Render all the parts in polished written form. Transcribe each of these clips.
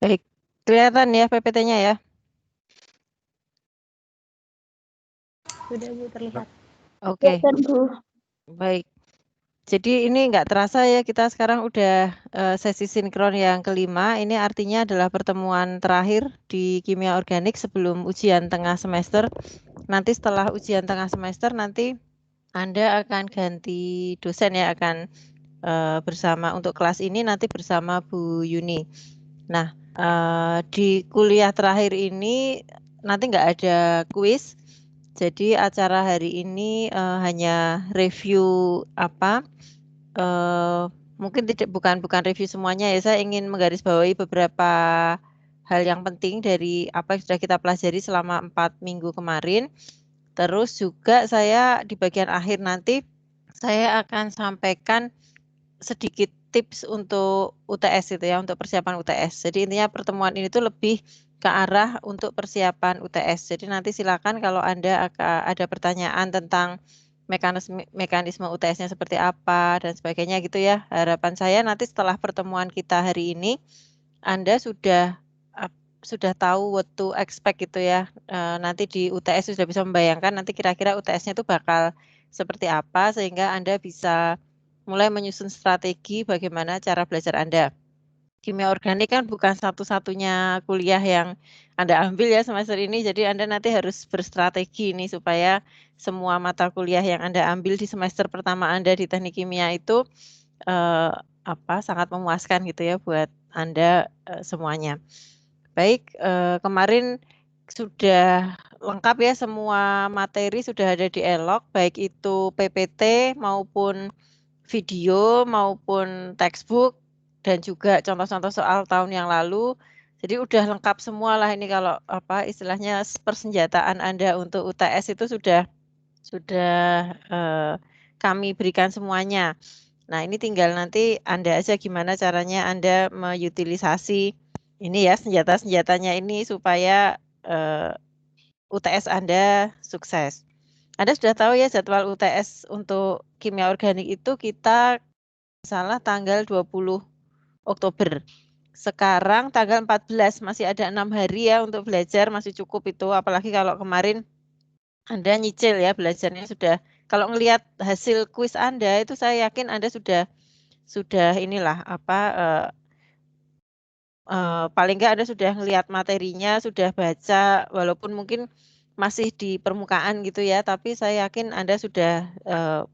Baik, kelihatan ya PPT-nya ya? Sudah Bu, terlihat. Oke, Ya, Bu. baik. Jadi ini nggak terasa ya kita sekarang udah sesi sinkron yang kelima. Ini artinya adalah pertemuan terakhir di kimia organik sebelum ujian tengah semester. Nanti setelah ujian tengah semester nanti Anda akan ganti dosen ya, akan bersama untuk kelas ini nanti bersama Bu Yuni. Nah, di kuliah terakhir ini nanti nggak ada kuis. Jadi acara hari ini hanya review apa? Mungkin bukan review semuanya ya. Saya ingin menggarisbawahi beberapa hal yang penting dari apa yang sudah kita pelajari selama 4 minggu kemarin. Terus juga saya di bagian akhir nanti saya akan sampaikan sedikit tips untuk UTS itu ya, untuk persiapan UTS. Jadi intinya pertemuan ini tuh lebih ke arah untuk persiapan UTS. Jadi nanti silakan kalau Anda ada pertanyaan tentang mekanisme UTS-nya seperti apa dan sebagainya gitu ya. Harapan saya nanti setelah pertemuan kita hari ini Anda sudah tahu what to expect gitu ya. Nanti di UTS sudah bisa membayangkan nanti kira-kira UTS-nya itu bakal seperti apa sehingga Anda bisa mulai menyusun strategi bagaimana cara belajar Anda. Kimia organik kan bukan satu-satunya kuliah yang Anda ambil ya semester ini, jadi Anda nanti harus berstrategi nih supaya semua mata kuliah yang Anda ambil di semester pertama Anda di teknik kimia itu eh, sangat memuaskan gitu ya buat Anda semuanya. Baik, kemarin sudah lengkap ya semua materi sudah ada di Elok, baik itu PPT maupun video maupun textbook dan juga contoh-contoh soal tahun yang lalu. Jadi udah lengkap semua lah ini kalau apa istilahnya persenjataan Anda untuk UTS itu sudah eh, kami berikan semuanya. Nah, ini tinggal nanti Anda aja gimana caranya Anda mengutilisasi ini ya senjata-senjatanya ini supaya UTS Anda sukses. Anda sudah tahu ya jadwal UTS untuk kimia organik itu kita salah tanggal 20 Oktober. Sekarang tanggal 14 masih ada 6 hari ya untuk belajar, masih cukup itu. Apalagi kalau kemarin Anda nyicil ya belajarnya sudah. Kalau ngelihat hasil kuis Anda itu saya yakin Anda sudah inilah apa paling nggak Anda sudah ngelihat materinya, sudah baca, walaupun mungkin masih di permukaan gitu ya, tapi saya yakin Anda sudah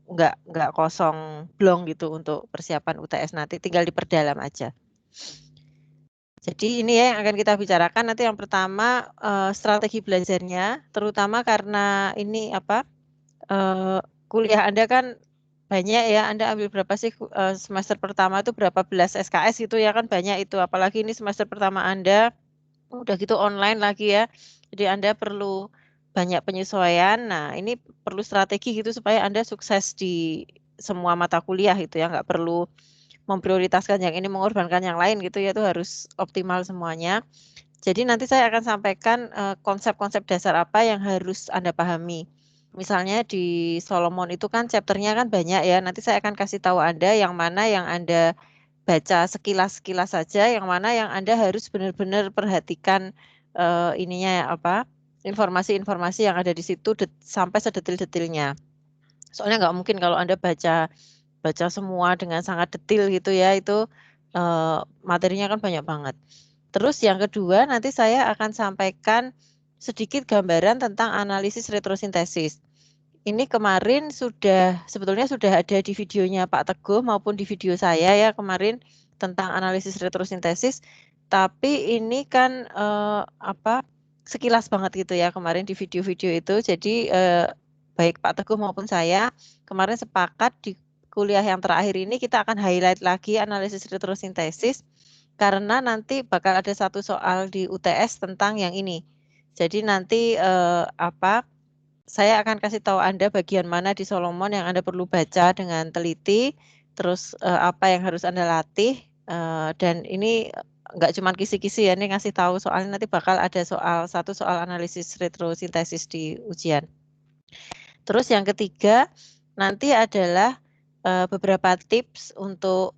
nggak kosong blong gitu untuk persiapan UTS nanti, tinggal diperdalam aja. Jadi ini ya yang akan kita bicarakan nanti yang pertama strategi belajarnya, terutama karena ini kuliah Anda kan banyak ya, Anda ambil berapa sih semester pertama itu berapa belas SKS gitu ya kan banyak itu, apalagi ini semester pertama Anda udah gitu online lagi ya. Jadi Anda perlu banyak penyesuaian. Nah, ini perlu strategi gitu supaya Anda sukses di semua mata kuliah gitu ya, nggak perlu memprioritaskan yang ini mengorbankan yang lain gitu ya, itu harus optimal semuanya. Jadi nanti saya akan sampaikan konsep-konsep dasar apa yang harus Anda pahami. Misalnya di Solomon itu kan chapternya kan banyak ya. Nanti saya akan kasih tahu Anda yang mana yang Anda baca sekilas-sekilas saja, yang mana yang Anda harus benar-benar perhatikan ininya ya, informasi-informasi yang ada di situ sampai sedetil-detilnya. Soalnya nggak mungkin kalau Anda baca baca semua dengan sangat detil gitu ya, itu materinya kan banyak banget. Terus yang kedua nanti saya akan sampaikan sedikit gambaran tentang analisis retrosintesis. Ini kemarin sebetulnya sudah ada di videonya Pak Teguh maupun di video saya ya kemarin tentang analisis retrosintesis. Tapi ini kan sekilas banget gitu ya kemarin di video-video itu. Jadi baik Pak Teguh maupun saya kemarin sepakat di kuliah yang terakhir ini kita akan highlight lagi analisis retrosintesis karena nanti bakal ada satu soal di UTS tentang yang ini. Jadi nanti saya akan kasih tahu Anda bagian mana di Solomon yang Anda perlu baca dengan teliti, terus apa yang harus Anda latih, dan ini nggak cuma kisi-kisi ya, ini ngasih tahu soalnya nanti bakal ada satu soal analisis retrosintesis di ujian. Terus yang ketiga nanti adalah beberapa tips untuk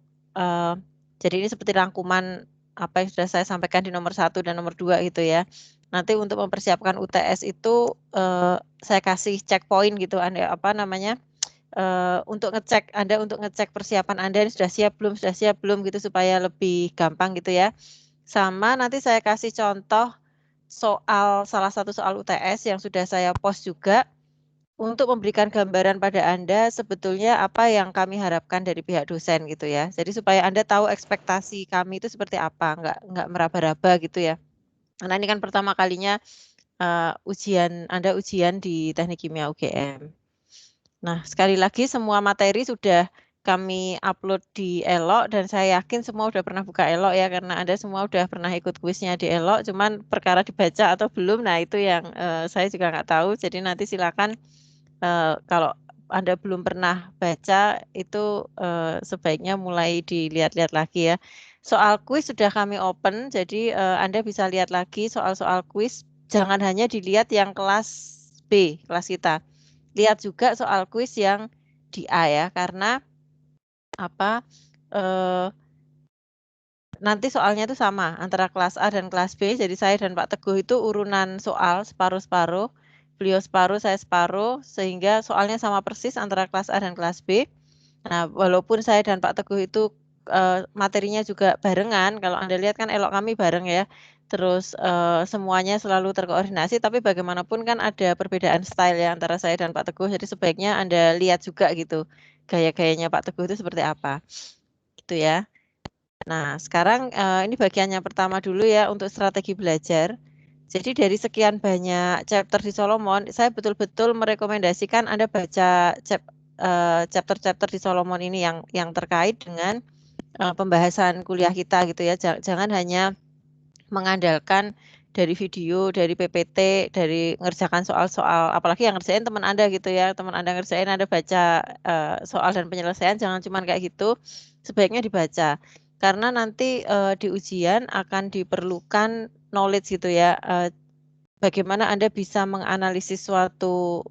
jadi ini seperti rangkuman apa yang sudah saya sampaikan di nomor 1 dan nomor 2 gitu ya. Nanti untuk mempersiapkan UTS itu saya kasih checkpoint gitu, apa namanya, untuk ngecek persiapan Anda ini sudah siap belum gitu supaya lebih gampang gitu ya. Sama nanti saya kasih contoh salah satu soal UTS yang sudah saya post juga untuk memberikan gambaran pada Anda sebetulnya apa yang kami harapkan dari pihak dosen gitu ya. Jadi supaya Anda tahu ekspektasi kami itu seperti apa, nggak meraba-raba gitu ya. Karena ini kan pertama kalinya Anda ujian di Teknik Kimia UGM. Nah, sekali lagi semua materi sudah kami upload di Elok dan saya yakin semua udah pernah buka Elok ya karena Anda semua udah pernah ikut kuisnya di Elok, cuman perkara dibaca atau belum, nah itu yang saya juga nggak tahu. Jadi nanti silakan kalau Anda belum pernah baca itu sebaiknya mulai dilihat-lihat lagi ya. Soal kuis sudah kami open, jadi Anda bisa lihat lagi soal-soal kuis. Jangan hanya dilihat yang kelas B, kelas kita. Lihat juga soal kuis yang di A ya, karena apa? Nanti soalnya itu sama antara kelas A dan kelas B. Jadi saya dan Pak Teguh itu urunan soal separuh-separuh. Beliau separuh, saya separuh, sehingga soalnya sama persis antara kelas A dan kelas B. Nah, walaupun saya dan Pak Teguh itu materinya juga barengan, kalau Anda lihat kan Elok kami bareng ya. Terus semuanya selalu terkoordinasi, tapi bagaimanapun kan ada perbedaan style ya antara saya dan Pak Teguh. Jadi sebaiknya Anda lihat juga gitu gaya-gayanya Pak Teguh itu seperti apa. Gitu ya. Nah, sekarang ini bagian yang pertama dulu ya untuk strategi belajar. Jadi dari sekian banyak chapter di Solomon, saya betul-betul merekomendasikan Anda baca chapter-chapter di Solomon ini yang terkait dengan pembahasan kuliah kita gitu ya. Jangan hanya mengandalkan dari video, dari PPT, dari ngerjakan soal-soal, apalagi yang ngerjain teman Anda gitu ya. Teman Anda ngerjain, Anda baca soal dan penyelesaian, jangan cuma kayak gitu. Sebaiknya dibaca. Karena nanti di ujian akan diperlukan knowledge gitu ya. Bagaimana Anda bisa menganalisis satu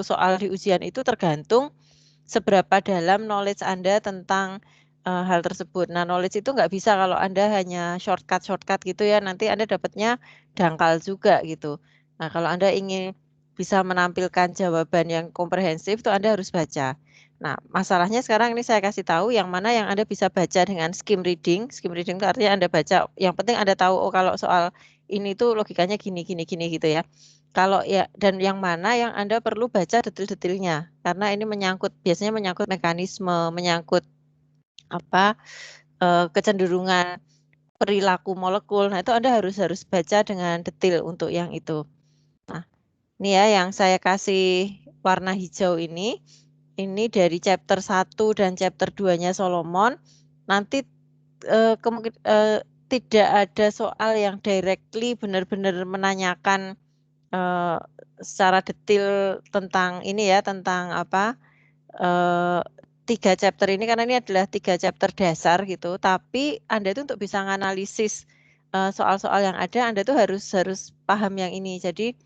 soal di ujian itu tergantung seberapa dalam knowledge Anda tentang hal tersebut. Nah, knowledge itu nggak bisa kalau Anda hanya shortcut gitu ya, nanti Anda dapatnya dangkal juga gitu. Nah, kalau Anda ingin bisa menampilkan jawaban yang komprehensif, itu Anda harus baca. Nah, masalahnya sekarang ini saya kasih tahu yang mana yang Anda bisa baca dengan skim reading. Skim reading itu artinya Anda baca, yang penting Anda tahu, oh kalau soal ini tuh logikanya gini gitu ya. Kalau ya, dan yang mana yang Anda perlu baca detail-detailnya, karena ini biasanya menyangkut mekanisme, menyangkut apa kecenderungan perilaku molekul. Nah, itu Anda harus baca dengan detail untuk yang itu. Nah, ini ya yang saya kasih warna hijau ini dari chapter 1 dan chapter 2-nya Solomon. Nanti tidak ada soal yang directly benar-benar menanyakan secara detail tentang ini ya, tentang apa 3 chapter ini, karena ini adalah 3 chapter dasar gitu. Tapi Anda itu untuk bisa menganalisis soal-soal yang ada, Anda tuh harus paham yang ini. Jadi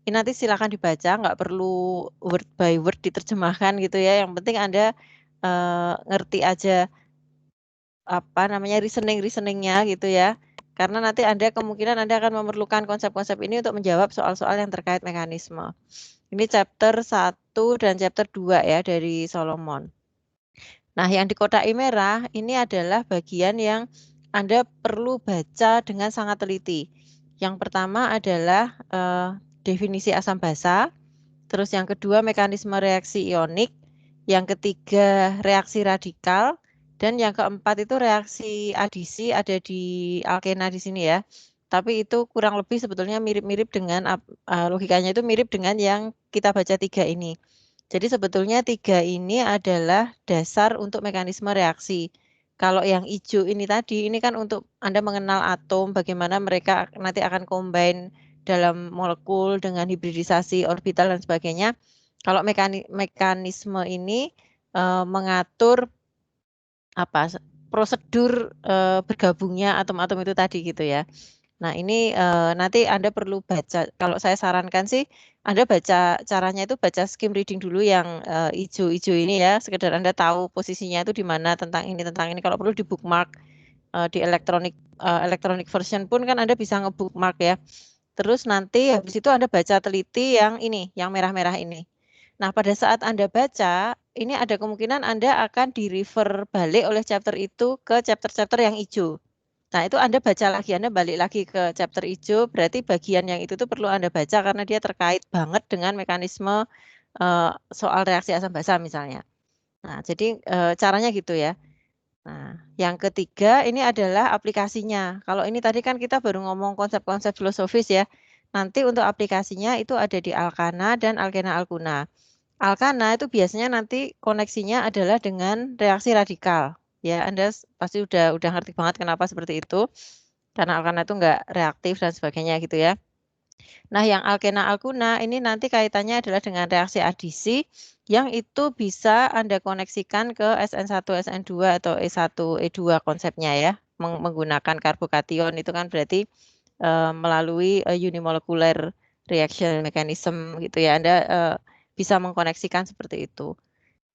ini nanti silakan dibaca, nggak perlu word by word diterjemahkan gitu ya. Yang penting Anda ngerti aja apa namanya reasoningnya gitu ya. Karena nanti kemungkinan Anda akan memerlukan konsep-konsep ini untuk menjawab soal-soal yang terkait mekanisme. Ini chapter 1 dan chapter 2 ya dari Solomon. Nah, yang di kotak merah ini adalah bagian yang Anda perlu baca dengan sangat teliti. Yang pertama adalah definisi asam basa, terus yang kedua mekanisme reaksi ionik, yang ketiga reaksi radikal, dan yang keempat itu reaksi adisi ada di alkena di sini ya. Tapi itu kurang lebih sebetulnya mirip-mirip dengan logikanya itu mirip dengan yang kita baca 3 ini. Jadi sebetulnya 3 ini adalah dasar untuk mekanisme reaksi. Kalau yang hijau ini tadi, ini kan untuk Anda mengenal atom, bagaimana mereka nanti akan combine dalam molekul dengan hibridisasi orbital dan sebagainya. Kalau mekanisme ini mengatur prosedur bergabungnya atom-atom itu tadi gitu ya. Nah, ini nanti Anda perlu baca. Kalau saya sarankan sih, Anda baca caranya itu baca skim reading dulu yang hijau-hijau ini ya. Sekedar Anda tahu posisinya itu di mana tentang ini. Kalau perlu di bookmark di electronic version pun kan Anda bisa nge-bookmark ya. Terus nanti habis itu Anda baca teliti yang ini, yang merah-merah ini. Nah, pada saat Anda baca, ini ada kemungkinan Anda akan di-refer balik oleh chapter itu ke chapter-chapter yang hijau. Nah, itu Anda baca lagi, Anda balik lagi ke chapter hijau, berarti bagian yang itu tuh perlu Anda baca karena dia terkait banget dengan mekanisme soal reaksi asam basa misalnya. Nah, jadi caranya gitu ya. Nah, yang ketiga ini adalah aplikasinya. Kalau ini tadi kan kita baru ngomong konsep-konsep filosofis ya. Nanti untuk aplikasinya itu ada di Alkana dan Alkena Alkuna. Alkana itu biasanya nanti koneksinya adalah dengan reaksi radikal. Ya, Anda pasti udah ngerti banget kenapa seperti itu. Karena alkana itu enggak reaktif dan sebagainya gitu ya. Nah, yang alkena alkuna ini nanti kaitannya adalah dengan reaksi adisi yang itu bisa Anda koneksikan ke SN1, SN2 atau E1, E2 konsepnya ya. Menggunakan karbokation itu kan berarti melalui unimolecular reaction mechanism gitu ya. Anda bisa mengkoneksikan seperti itu.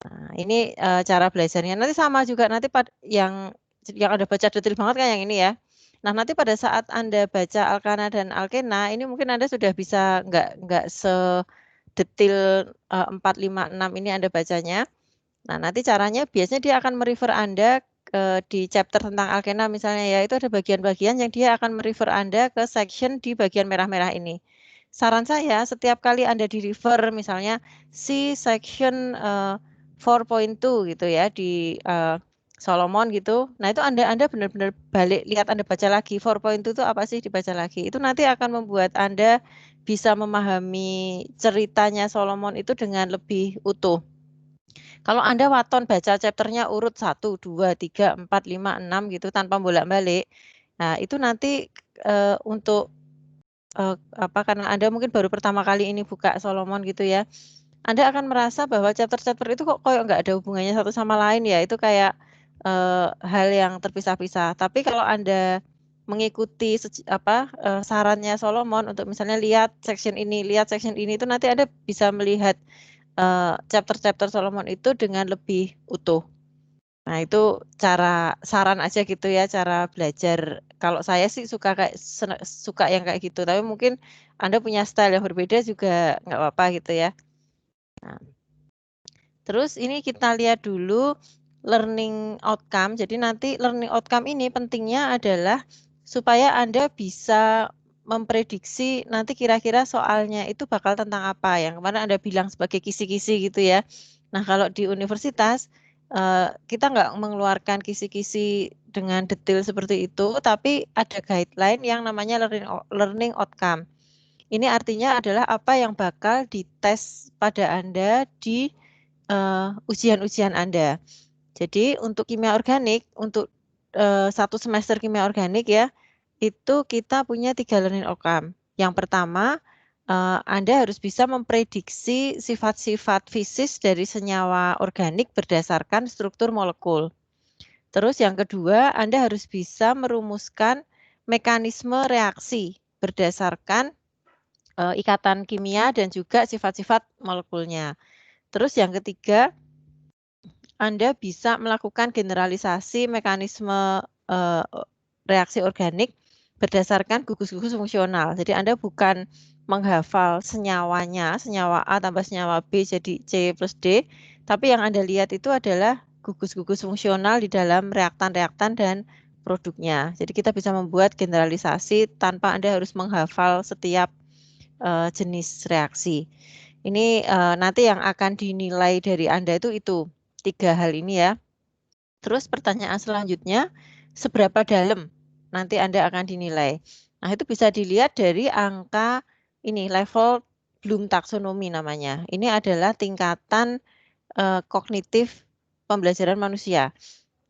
Nah, ini cara belajarnya. Nanti sama juga nanti yang Anda baca detail banget kan yang ini ya. Nah, nanti pada saat Anda baca alkana dan alkena, ini mungkin Anda sudah bisa nggak sedetail 4, 5, 6 ini Anda bacanya. Nah, nanti caranya biasanya dia akan merefer Anda di chapter tentang alkena misalnya ya, itu ada bagian-bagian yang dia akan merefer Anda ke section di bagian merah-merah ini. Saran saya, setiap kali Anda di-refer misalnya si section 4.2 gitu ya di Solomon gitu. Nah, itu Anda benar-benar balik lihat Anda baca lagi 4.2 itu apa sih dibaca lagi. Itu nanti akan membuat Anda bisa memahami ceritanya Solomon itu dengan lebih utuh. Kalau Anda waton baca chapternya urut 1, 2, 3, 4, 5, 6 gitu tanpa bolak-balik. Nah, itu nanti untuk karena Anda mungkin baru pertama kali ini buka Solomon gitu ya. Anda akan merasa bahwa chapter-chapter itu kok kayak nggak ada hubungannya satu sama lain ya. Itu kayak hal yang terpisah-pisah. Tapi kalau Anda mengikuti sarannya Solomon untuk misalnya lihat section ini itu nanti Anda bisa melihat chapter-chapter Solomon itu dengan lebih utuh. Nah, itu saran aja gitu ya, cara belajar. Kalau saya sih suka yang kayak gitu, tapi mungkin Anda punya style yang berbeda juga nggak apa-apa gitu ya. Nah, terus ini kita lihat dulu learning outcome. Jadi nanti learning outcome ini pentingnya adalah supaya Anda bisa memprediksi nanti kira-kira soalnya itu bakal tentang apa. Yang kemarin Anda bilang sebagai kisi-kisi gitu ya. Nah, kalau di universitas kita nggak mengeluarkan kisi-kisi dengan detail seperti itu, tapi ada guideline yang namanya learning outcome. Ini artinya adalah apa yang bakal dites pada Anda di ujian-ujian Anda. Jadi untuk kimia organik, untuk 1 semester kimia organik ya, itu kita punya 3 learning outcome. Yang pertama, Anda harus bisa memprediksi sifat-sifat fisis dari senyawa organik berdasarkan struktur molekul. Terus yang kedua, Anda harus bisa merumuskan mekanisme reaksi berdasarkan ikatan kimia dan juga sifat-sifat molekulnya. Terus yang ketiga, Anda bisa melakukan generalisasi mekanisme reaksi organik berdasarkan gugus-gugus fungsional. Jadi Anda bukan menghafal senyawanya, senyawa A tambah senyawa B jadi C plus D, tapi yang Anda lihat itu adalah gugus-gugus fungsional di dalam reaktan-reaktan dan produknya. Jadi kita bisa membuat generalisasi tanpa Anda harus menghafal setiap jenis reaksi. Ini nanti yang akan dinilai dari Anda itu 3 hal ini ya. Terus pertanyaan selanjutnya, seberapa dalam nanti Anda akan dinilai. Nah, itu bisa dilihat dari angka ini, level Bloom taxonomy namanya. Ini adalah tingkatan kognitif pembelajaran manusia.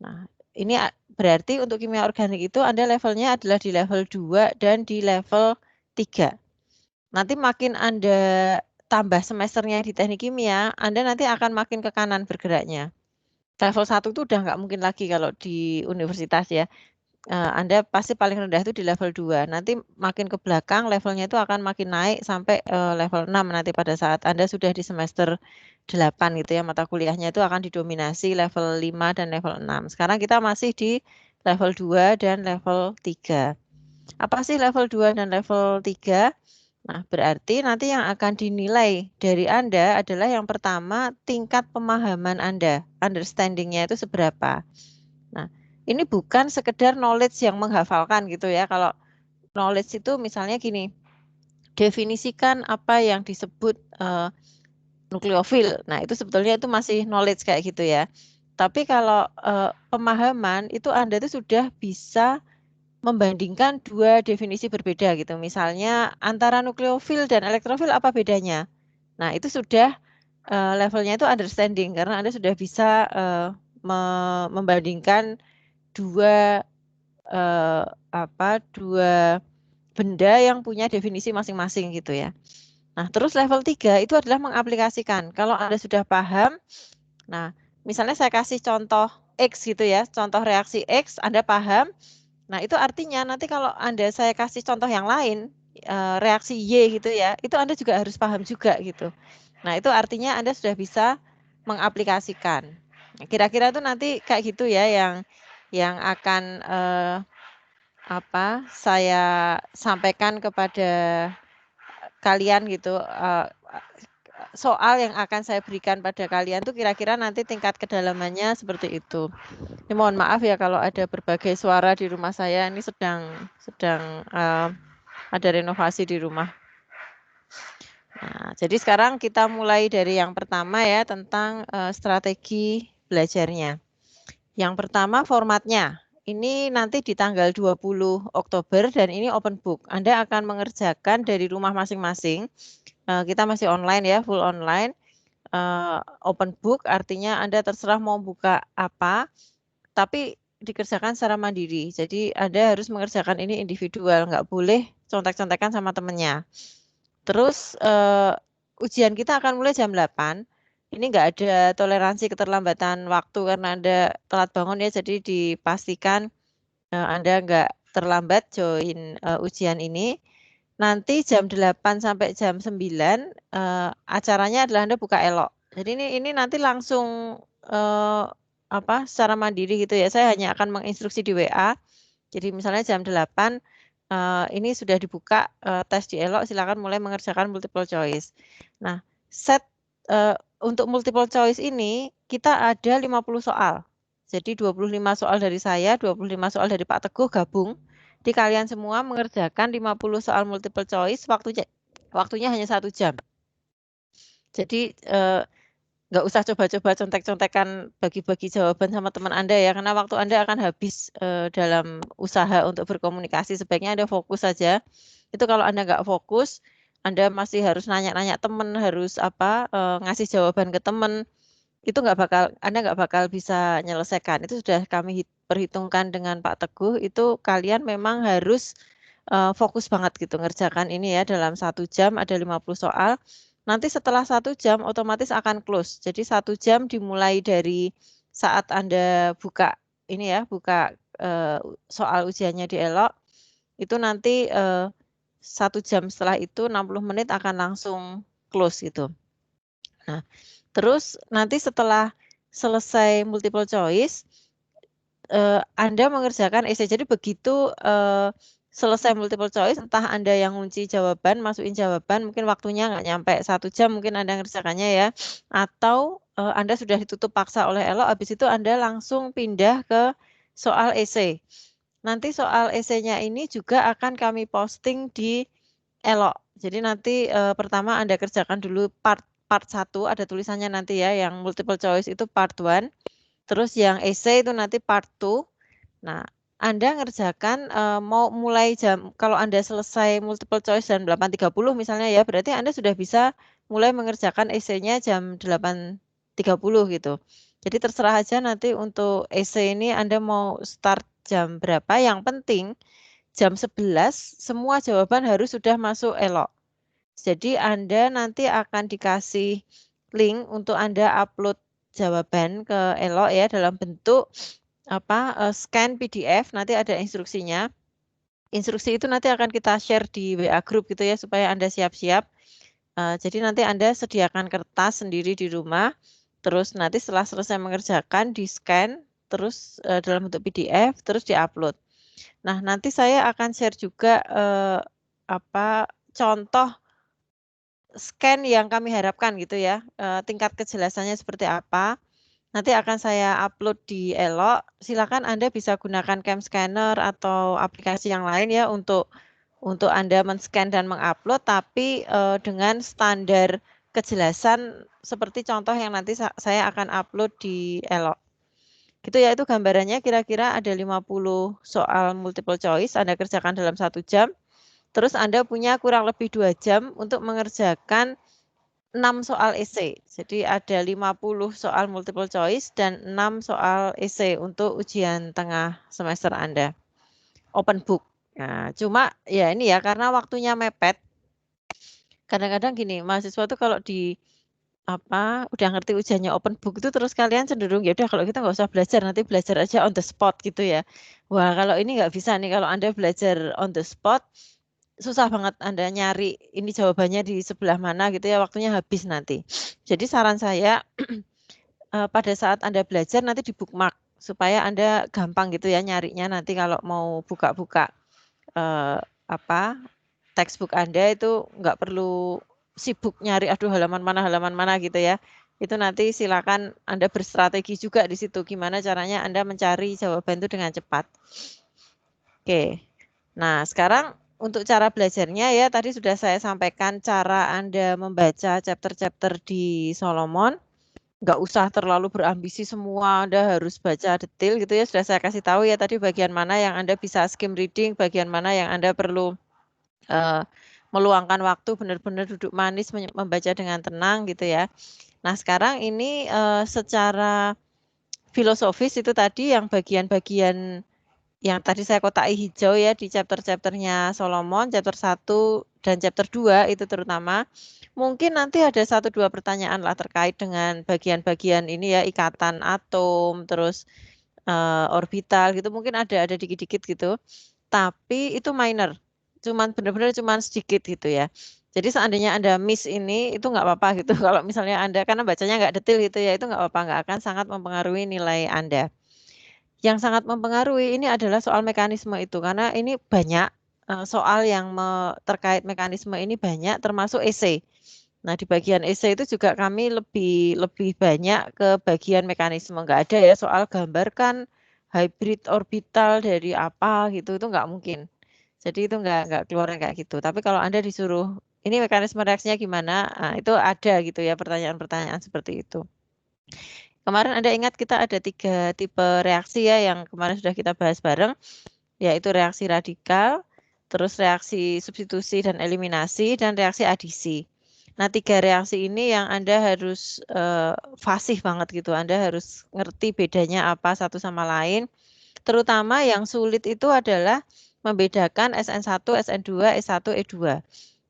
Nah, ini berarti untuk kimia organik itu Anda levelnya adalah di level 2 dan di level 3. Nanti makin Anda tambah semesternya di teknik kimia, Anda nanti akan makin ke kanan bergeraknya. Level 1 itu udah nggak mungkin lagi kalau di universitas ya. Anda pasti paling rendah itu di level 2. Nanti makin ke belakang levelnya itu akan makin naik sampai level 6 nanti pada saat Anda sudah di semester 8 gitu ya. Mata kuliahnya itu akan didominasi level 5 dan level 6. Sekarang kita masih di level 2 dan level 3. Apa sih level 2 dan level 3? Nah, berarti nanti yang akan dinilai dari Anda adalah yang pertama tingkat pemahaman Anda, understanding-nya itu seberapa. Nah, ini bukan sekedar knowledge yang menghafalkan gitu ya. Kalau knowledge itu misalnya gini, definisikan apa yang disebut nukleofil. Nah, itu sebetulnya itu masih knowledge kayak gitu ya. Tapi kalau pemahaman itu Anda itu sudah bisa membandingkan dua definisi berbeda gitu. Misalnya antara nukleofil dan elektrofil apa bedanya? Nah, itu sudah levelnya itu understanding karena Anda sudah bisa membandingkan dua dua benda yang punya definisi masing-masing gitu ya. Nah, terus level 3 itu adalah mengaplikasikan. Kalau Anda sudah paham, nah, misalnya saya kasih contoh X gitu ya, contoh reaksi X, Anda paham. Nah, itu artinya nanti kalau saya kasih contoh yang lain, reaksi Y gitu ya, itu Anda juga harus paham juga gitu. Nah, itu artinya Anda sudah bisa mengaplikasikan. Nah, kira-kira itu nanti kayak gitu ya yang akan saya sampaikan kepada kalian gitu. Soal yang akan saya berikan pada kalian tuh kira-kira nanti tingkat kedalamannya seperti itu. Ini mohon maaf ya kalau ada berbagai suara di rumah saya. Ini sedang ada renovasi di rumah. Nah, jadi sekarang kita mulai dari yang pertama ya tentang strategi belajarnya. Yang pertama formatnya. Ini nanti di tanggal 20 Oktober dan ini open book. Anda akan mengerjakan dari rumah masing-masing. Kita masih online ya, full online. Open book artinya Anda terserah mau buka apa, tapi dikerjakan secara mandiri. Jadi Anda harus mengerjakan ini individual, nggak boleh contek-contekan sama temennya. Terus ujian kita akan mulai jam 8. Ini nggak ada toleransi keterlambatan waktu karena Anda telat bangun ya, jadi dipastikan Anda nggak terlambat join ujian ini. Nanti jam 8 sampai jam 9 acaranya adalah Anda buka elok. Jadi ini nanti langsung secara mandiri gitu ya. Saya hanya akan menginstruksi di WA. Jadi misalnya jam 8 ini sudah dibuka tes di elok, silakan mulai mengerjakan multiple choice. Nah, set untuk multiple choice ini kita ada 50 soal. Jadi 25 soal dari saya, 25 soal dari Pak Teguh gabung. Di kalian semua mengerjakan 50 soal multiple choice, waktunya hanya 1 jam. Jadi nggak usah coba-coba contek-contekan bagi-bagi jawaban sama teman Anda ya, karena waktu Anda akan habis dalam usaha untuk berkomunikasi. Sebaiknya Anda fokus saja. Itu kalau Anda nggak fokus, Anda masih harus nanya-nanya teman, harus ngasih jawaban ke teman, itu Anda nggak bakal bisa nyelesaikan. Itu sudah kami perhitungkan dengan Pak Teguh, itu kalian memang harus fokus banget gitu ngerjakan ini ya dalam 1 jam ada 50 soal. Nanti setelah 1 jam otomatis akan close. Jadi 1 jam dimulai dari saat Anda buka ini ya, buka soal ujiannya di elok, itu nanti 1 jam setelah itu 60 menit akan langsung close gitu. Nah, terus nanti setelah selesai multiple choice, Anda mengerjakan essay. Jadi begitu selesai multiple choice, entah Anda yang ngunci jawaban, masukin jawaban, mungkin waktunya nggak nyampe 1 jam, mungkin Anda ngerjakannya ya. Atau Anda sudah ditutup paksa oleh elok, habis itu Anda langsung pindah ke soal essay. Nanti soal essay-nya ini juga akan kami posting di elok. Jadi nanti pertama Anda kerjakan dulu part 1, ada tulisannya nanti ya, yang multiple choice itu part 1. Terus yang essay itu nanti part 2. Nah, Anda ngerjakan mau mulai kalau Anda selesai multiple choice jam 8.30 misalnya ya, berarti Anda sudah bisa mulai mengerjakan essay-nya jam 8.30 gitu. Jadi terserah aja nanti untuk essay ini Anda mau start jam berapa, yang penting jam 11 semua jawaban harus sudah masuk elok. Jadi Anda nanti akan dikasih link untuk Anda upload jawaban ke elok ya dalam bentuk scan PDF, nanti ada instruksinya. Instruksi itu nanti akan kita share di WA group gitu ya supaya Anda siap-siap. Jadi nanti Anda sediakan kertas sendiri di rumah, terus nanti setelah selesai mengerjakan di-scan, terus dalam bentuk PDF, terus diupload. Nah, nanti saya akan share juga contoh scan yang kami harapkan gitu ya, tingkat kejelasannya seperti apa. Nanti akan saya upload di Elok. Silakan Anda bisa gunakan Cam Scanner atau aplikasi yang lain ya untuk Anda men-scan dan mengupload, tapi dengan standar kejelasan seperti contoh yang nanti saya akan upload di Elok. Gitu ya, itu gambarannya kira-kira ada 50 soal multiple choice, Anda kerjakan dalam 1 jam. Terus Anda punya kurang lebih 2 jam untuk mengerjakan 6 soal esai. Jadi ada 50 soal multiple choice dan 6 soal esai untuk ujian tengah semester Anda. Open book. Nah, cuma ya ini ya karena waktunya mepet. Kadang-kadang gini, mahasiswa tuh kalau udah ngerti ujiannya open book itu terus kalian cenderung ya udah kalau kita nggak usah belajar, nanti belajar aja on the spot gitu ya. Wah, kalau ini nggak bisa nih, kalau Anda belajar on the spot susah banget Anda nyari ini jawabannya di sebelah mana gitu ya, waktunya habis nanti. Jadi saran saya pada saat Anda belajar nanti di bookmark supaya Anda gampang gitu ya nyarinya nanti kalau mau buka-buka textbook Anda itu nggak perlu sibuk nyari aduh halaman mana gitu ya. Itu nanti silakan Anda berstrategi juga di situ gimana caranya Anda mencari jawaban itu dengan cepat. Oke. Nah, sekarang untuk cara belajarnya ya tadi sudah saya sampaikan cara Anda membaca chapter-chapter di Solomon. Nggak usah terlalu berambisi semua Anda harus baca detail gitu ya. Sudah saya kasih tahu ya tadi bagian mana yang Anda bisa skim reading, bagian mana yang Anda perlu meluangkan waktu benar-benar duduk manis membaca dengan tenang gitu ya. Nah, sekarang ini secara filosofis itu tadi yang bagian-bagian yang tadi saya kotai hijau ya di chapter-chapternya Solomon, chapter 1 dan chapter 2 itu terutama. Mungkin nanti ada 1-2 pertanyaan lah terkait dengan bagian-bagian ini ya, ikatan atom, terus orbital gitu, mungkin ada dikit-dikit gitu. Tapi itu minor, benar-benar cuman sedikit gitu ya. Jadi seandainya Anda miss ini, itu nggak apa-apa gitu. Kalau misalnya Anda, karena bacanya nggak detail gitu ya, itu nggak apa-apa, nggak akan sangat mempengaruhi nilai Anda. Yang sangat mempengaruhi ini adalah soal mekanisme itu, karena ini banyak soal yang terkait mekanisme ini banyak, termasuk esai. Nah, di bagian esai itu juga kami lebih banyak ke bagian mekanisme. Nggak ada ya soal gambarkan hybrid orbital dari apa gitu, itu nggak mungkin. Jadi itu nggak keluar kayak gitu. Tapi kalau Anda disuruh, ini mekanisme reaksinya gimana? Nah, itu ada gitu ya pertanyaan-pertanyaan seperti itu. Kemarin Anda ingat kita ada 3 tipe reaksi ya yang kemarin sudah kita bahas bareng, yaitu reaksi radikal, terus reaksi substitusi dan eliminasi, dan reaksi adisi. Nah, 3 reaksi ini yang Anda harus fasih banget gitu, Anda harus ngerti bedanya apa satu sama lain. Terutama yang sulit itu adalah membedakan SN1, SN2, S1, E2.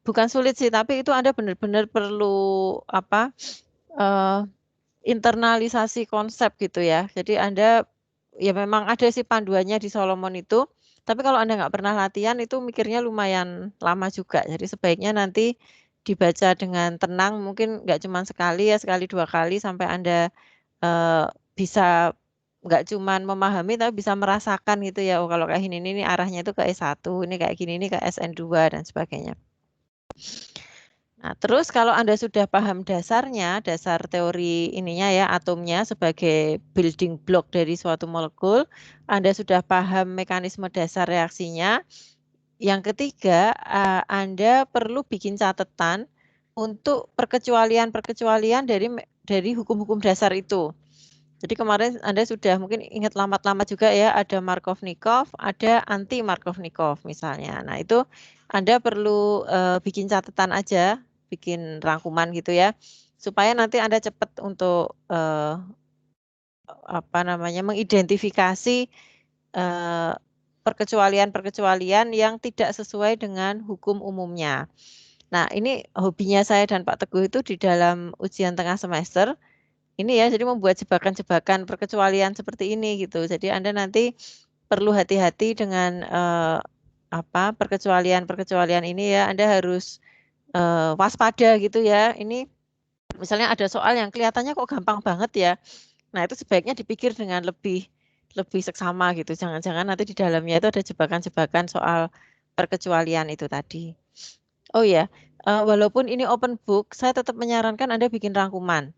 Bukan sulit sih, tapi itu Anda benar-benar perlu internalisasi konsep gitu ya. Jadi Anda ya memang ada sih panduannya di Solomon itu, tapi kalau Anda nggak pernah latihan itu mikirnya lumayan lama juga. Jadi sebaiknya nanti dibaca dengan tenang, mungkin nggak cuma sekali ya, sekali 2 kali sampai Anda bisa nggak cuma memahami tapi bisa merasakan gitu ya. Oh, kalau kayak ini arahnya itu ke S1, ini kayak gini ini ke SN2 dan sebagainya. Nah, terus kalau Anda sudah paham dasarnya, dasar teori ininya ya, atomnya sebagai building block dari suatu molekul, Anda sudah paham mekanisme dasar reaksinya. Yang ketiga, Anda perlu bikin catatan untuk perkecualian-perkecualian dari hukum-hukum dasar itu. Jadi kemarin Anda sudah mungkin ingat lama juga ya, ada Markovnikov, ada anti Markovnikov misalnya. Nah, itu Anda perlu bikin catatan aja, bikin rangkuman gitu ya, supaya nanti Anda cepat untuk mengidentifikasi perkecualian-perkecualian yang tidak sesuai dengan hukum umumnya. Nah, ini hobinya saya dan Pak Teguh itu di dalam ujian tengah semester. Ini ya, jadi membuat jebakan-jebakan perkecualian seperti ini gitu. Jadi Anda nanti perlu hati-hati dengan perkecualian-perkecualian ini ya. Anda harus waspada gitu ya. Ini misalnya ada soal yang kelihatannya kok gampang banget ya. Nah, itu sebaiknya dipikir dengan lebih lebih seksama gitu. Jangan-jangan nanti di dalamnya itu ada jebakan-jebakan soal perkecualian itu tadi. Oh ya, walaupun ini open book, saya tetap menyarankan Anda bikin rangkuman.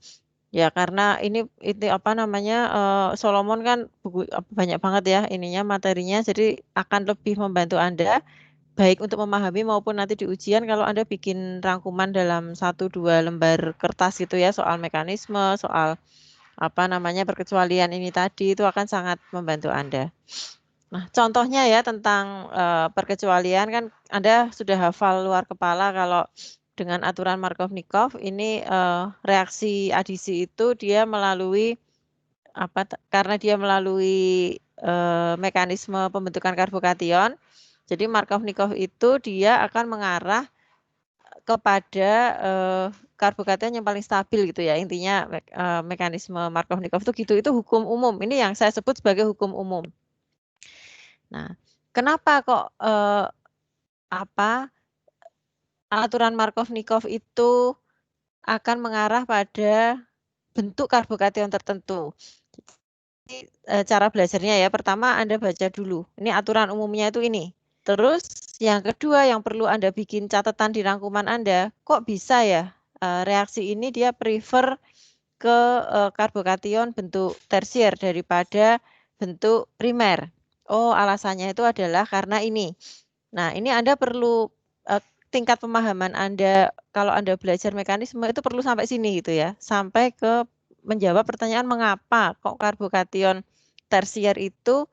Ya, karena ini apa namanya, Solomon kan buku banyak banget ya ininya materinya, jadi akan lebih membantu Anda baik untuk memahami maupun nanti di ujian kalau Anda bikin rangkuman dalam 1-2 lembar kertas gitu ya soal mekanisme, soal apa namanya perkecualian ini tadi itu akan sangat membantu Anda. Nah, contohnya ya tentang perkecualian kan Anda sudah hafal luar kepala kalau dengan aturan Markov-Nikov ini reaksi adisi itu dia melalui karena dia melalui mekanisme pembentukan karbokation. Jadi Markov-Nikov itu dia akan mengarah kepada karbokation yang paling stabil gitu ya. Intinya mekanisme Markov-Nikov itu hukum umum. Ini yang saya sebut sebagai hukum umum. Nah, kenapa kok aturan Markov-Nikov itu akan mengarah pada bentuk karbokation tertentu? Cara belajarnya ya, pertama Anda baca dulu. Ini aturan umumnya itu ini. Terus yang kedua yang perlu Anda bikin catatan di rangkuman Anda, kok bisa ya reaksi ini dia prefer ke karbokation bentuk tersier daripada bentuk primer. Oh, alasannya itu adalah karena ini. Nah, ini Anda perlu tingkat pemahaman Anda kalau Anda belajar mekanisme itu perlu sampai sini gitu ya. Sampai ke menjawab pertanyaan mengapa kok karbokation tersier itu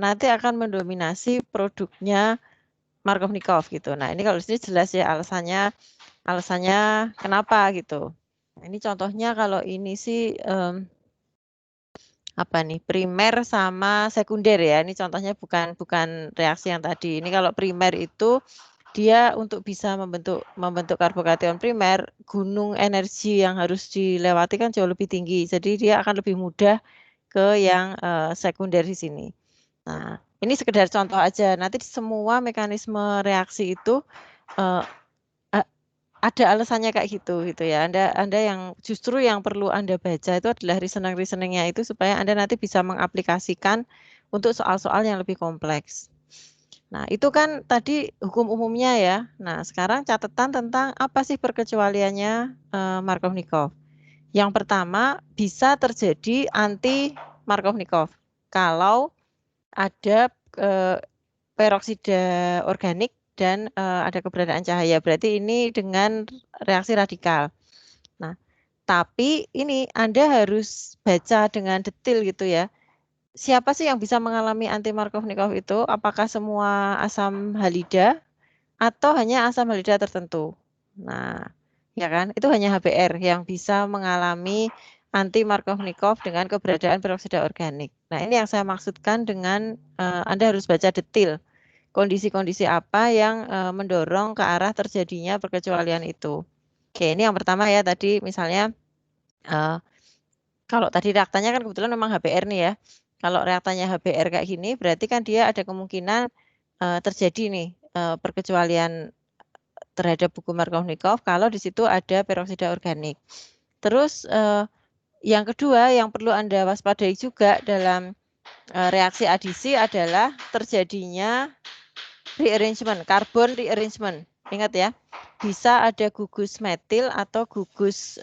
nanti akan mendominasi produknya Markov-Nikov gitu. Nah, ini kalau di sini jelas ya alasannya kenapa gitu. Nah, ini contohnya kalau ini sih apa nih primer sama sekunder ya. Ini contohnya bukan reaksi yang tadi. Ini kalau primer itu dia untuk bisa membentuk karbokation primer, gunung energi yang harus dilewati kan jauh lebih tinggi. Jadi dia akan lebih mudah ke yang sekunder di sini. Nah, ini sekedar contoh aja. Nanti semua mekanisme reaksi itu ada alasannya kayak gitu ya. Anda yang justru yang perlu Anda baca itu adalah reasoning-reasoningnya itu supaya Anda nanti bisa mengaplikasikan untuk soal-soal yang lebih kompleks. Nah, itu kan tadi hukum umumnya ya. Nah, sekarang catatan tentang apa sih perkecualiannya Markov-Nikov. Yang pertama, bisa terjadi anti Markov-Nikov kalau ada peroksida organik dan ada keberadaan cahaya. Berarti ini dengan reaksi radikal. Nah, tapi ini Anda harus baca dengan detail gitu ya. Siapa sih yang bisa mengalami anti Markov-Nikov itu? Apakah semua asam halida atau hanya asam halida tertentu? Nah, ya kan? Itu hanya HBr yang bisa mengalami anti Markov-Nikov dengan keberadaan peroksida organik. Nah, ini yang saya maksudkan dengan Anda harus baca detail kondisi-kondisi apa yang mendorong ke arah terjadinya perkecualian itu. Oke, ini yang pertama ya tadi misalnya kalau tadi reaktannya kan kebetulan memang HBr nih ya. Kalau reaktannya HBr kayak gini berarti kan dia ada kemungkinan terjadi nih perkecualian terhadap buku Markov-Nikov kalau di situ ada peroksida organik. Terus yang kedua yang perlu Anda waspadai juga dalam reaksi adisi adalah terjadinya rearrangement, carbon rearrangement. Ingat ya, bisa ada gugus metil atau gugus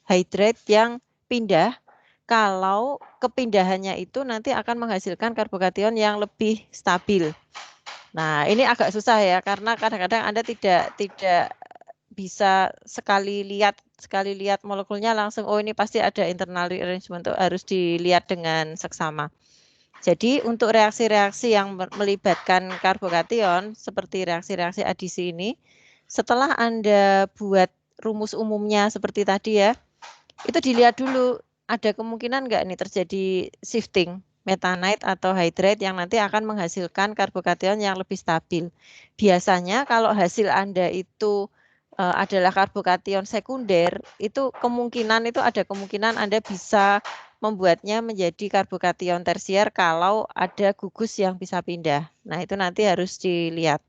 hydrate yang pindah kalau kepindahannya itu nanti akan menghasilkan karbokation yang lebih stabil. Nah, ini agak susah ya karena kadang-kadang Anda tidak bisa sekali lihat molekulnya langsung oh ini pasti ada internal rearrangement harus dilihat dengan seksama. Jadi untuk reaksi-reaksi yang melibatkan karbokation seperti reaksi-reaksi adisi ini, setelah Anda buat rumus umumnya seperti tadi ya, itu dilihat dulu ada kemungkinan nggak nih terjadi shifting metanite atau hydrate yang nanti akan menghasilkan karbokation yang lebih stabil. Biasanya kalau hasil Anda itu adalah karbokation sekunder, itu ada kemungkinan Anda bisa membuatnya menjadi karbokation tersier kalau ada gugus yang bisa pindah. Nah, itu nanti harus dilihat.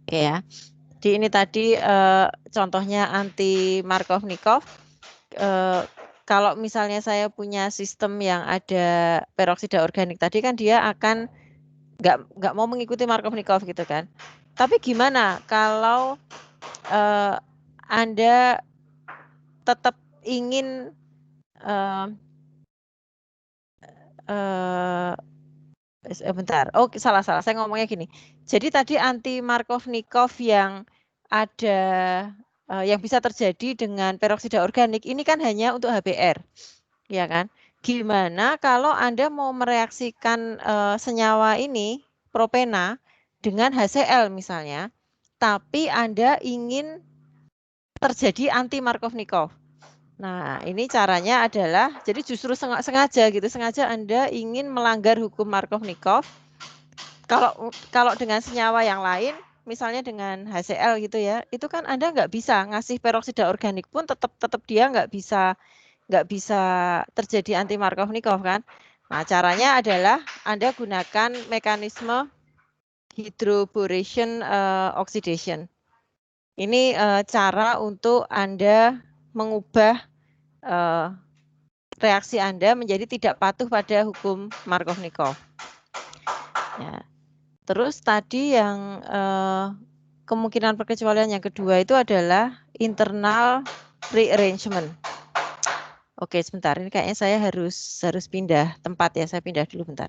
Oke ya. Jadi ini tadi contohnya anti Markov-Nikov. kalau misalnya saya punya sistem yang ada peroksida organik tadi kan dia akan nggak mau mengikuti Markovnikov gitu kan. Tapi gimana kalau Anda tetap ingin bentar. Oh, salah. Saya ngomongnya gini. Jadi tadi anti Markovnikov yang ada yang bisa terjadi dengan peroksida organik ini kan hanya untuk HBr, ya kan? Gimana kalau Anda mau mereaksikan senyawa ini propena dengan HCl misalnya, tapi Anda ingin terjadi anti Markovnikov. Nah, ini caranya adalah jadi justru sengaja Anda ingin melanggar hukum Markovnikov. Kalau dengan senyawa yang lain, misalnya dengan HCl gitu ya, itu kan Anda nggak bisa ngasih peroksida organik pun tetap dia nggak bisa terjadi anti Markovnikov kan. Nah, caranya adalah Anda gunakan mekanisme hydroboration oxidation. Ini cara untuk Anda mengubah reaksi Anda menjadi tidak patuh pada hukum Markovnikov. Ya. Terus tadi yang kemungkinan perkecualian yang kedua itu adalah internal rearrangement. Oke, sebentar. Ini kayaknya saya harus pindah tempat ya. Saya pindah dulu bentar.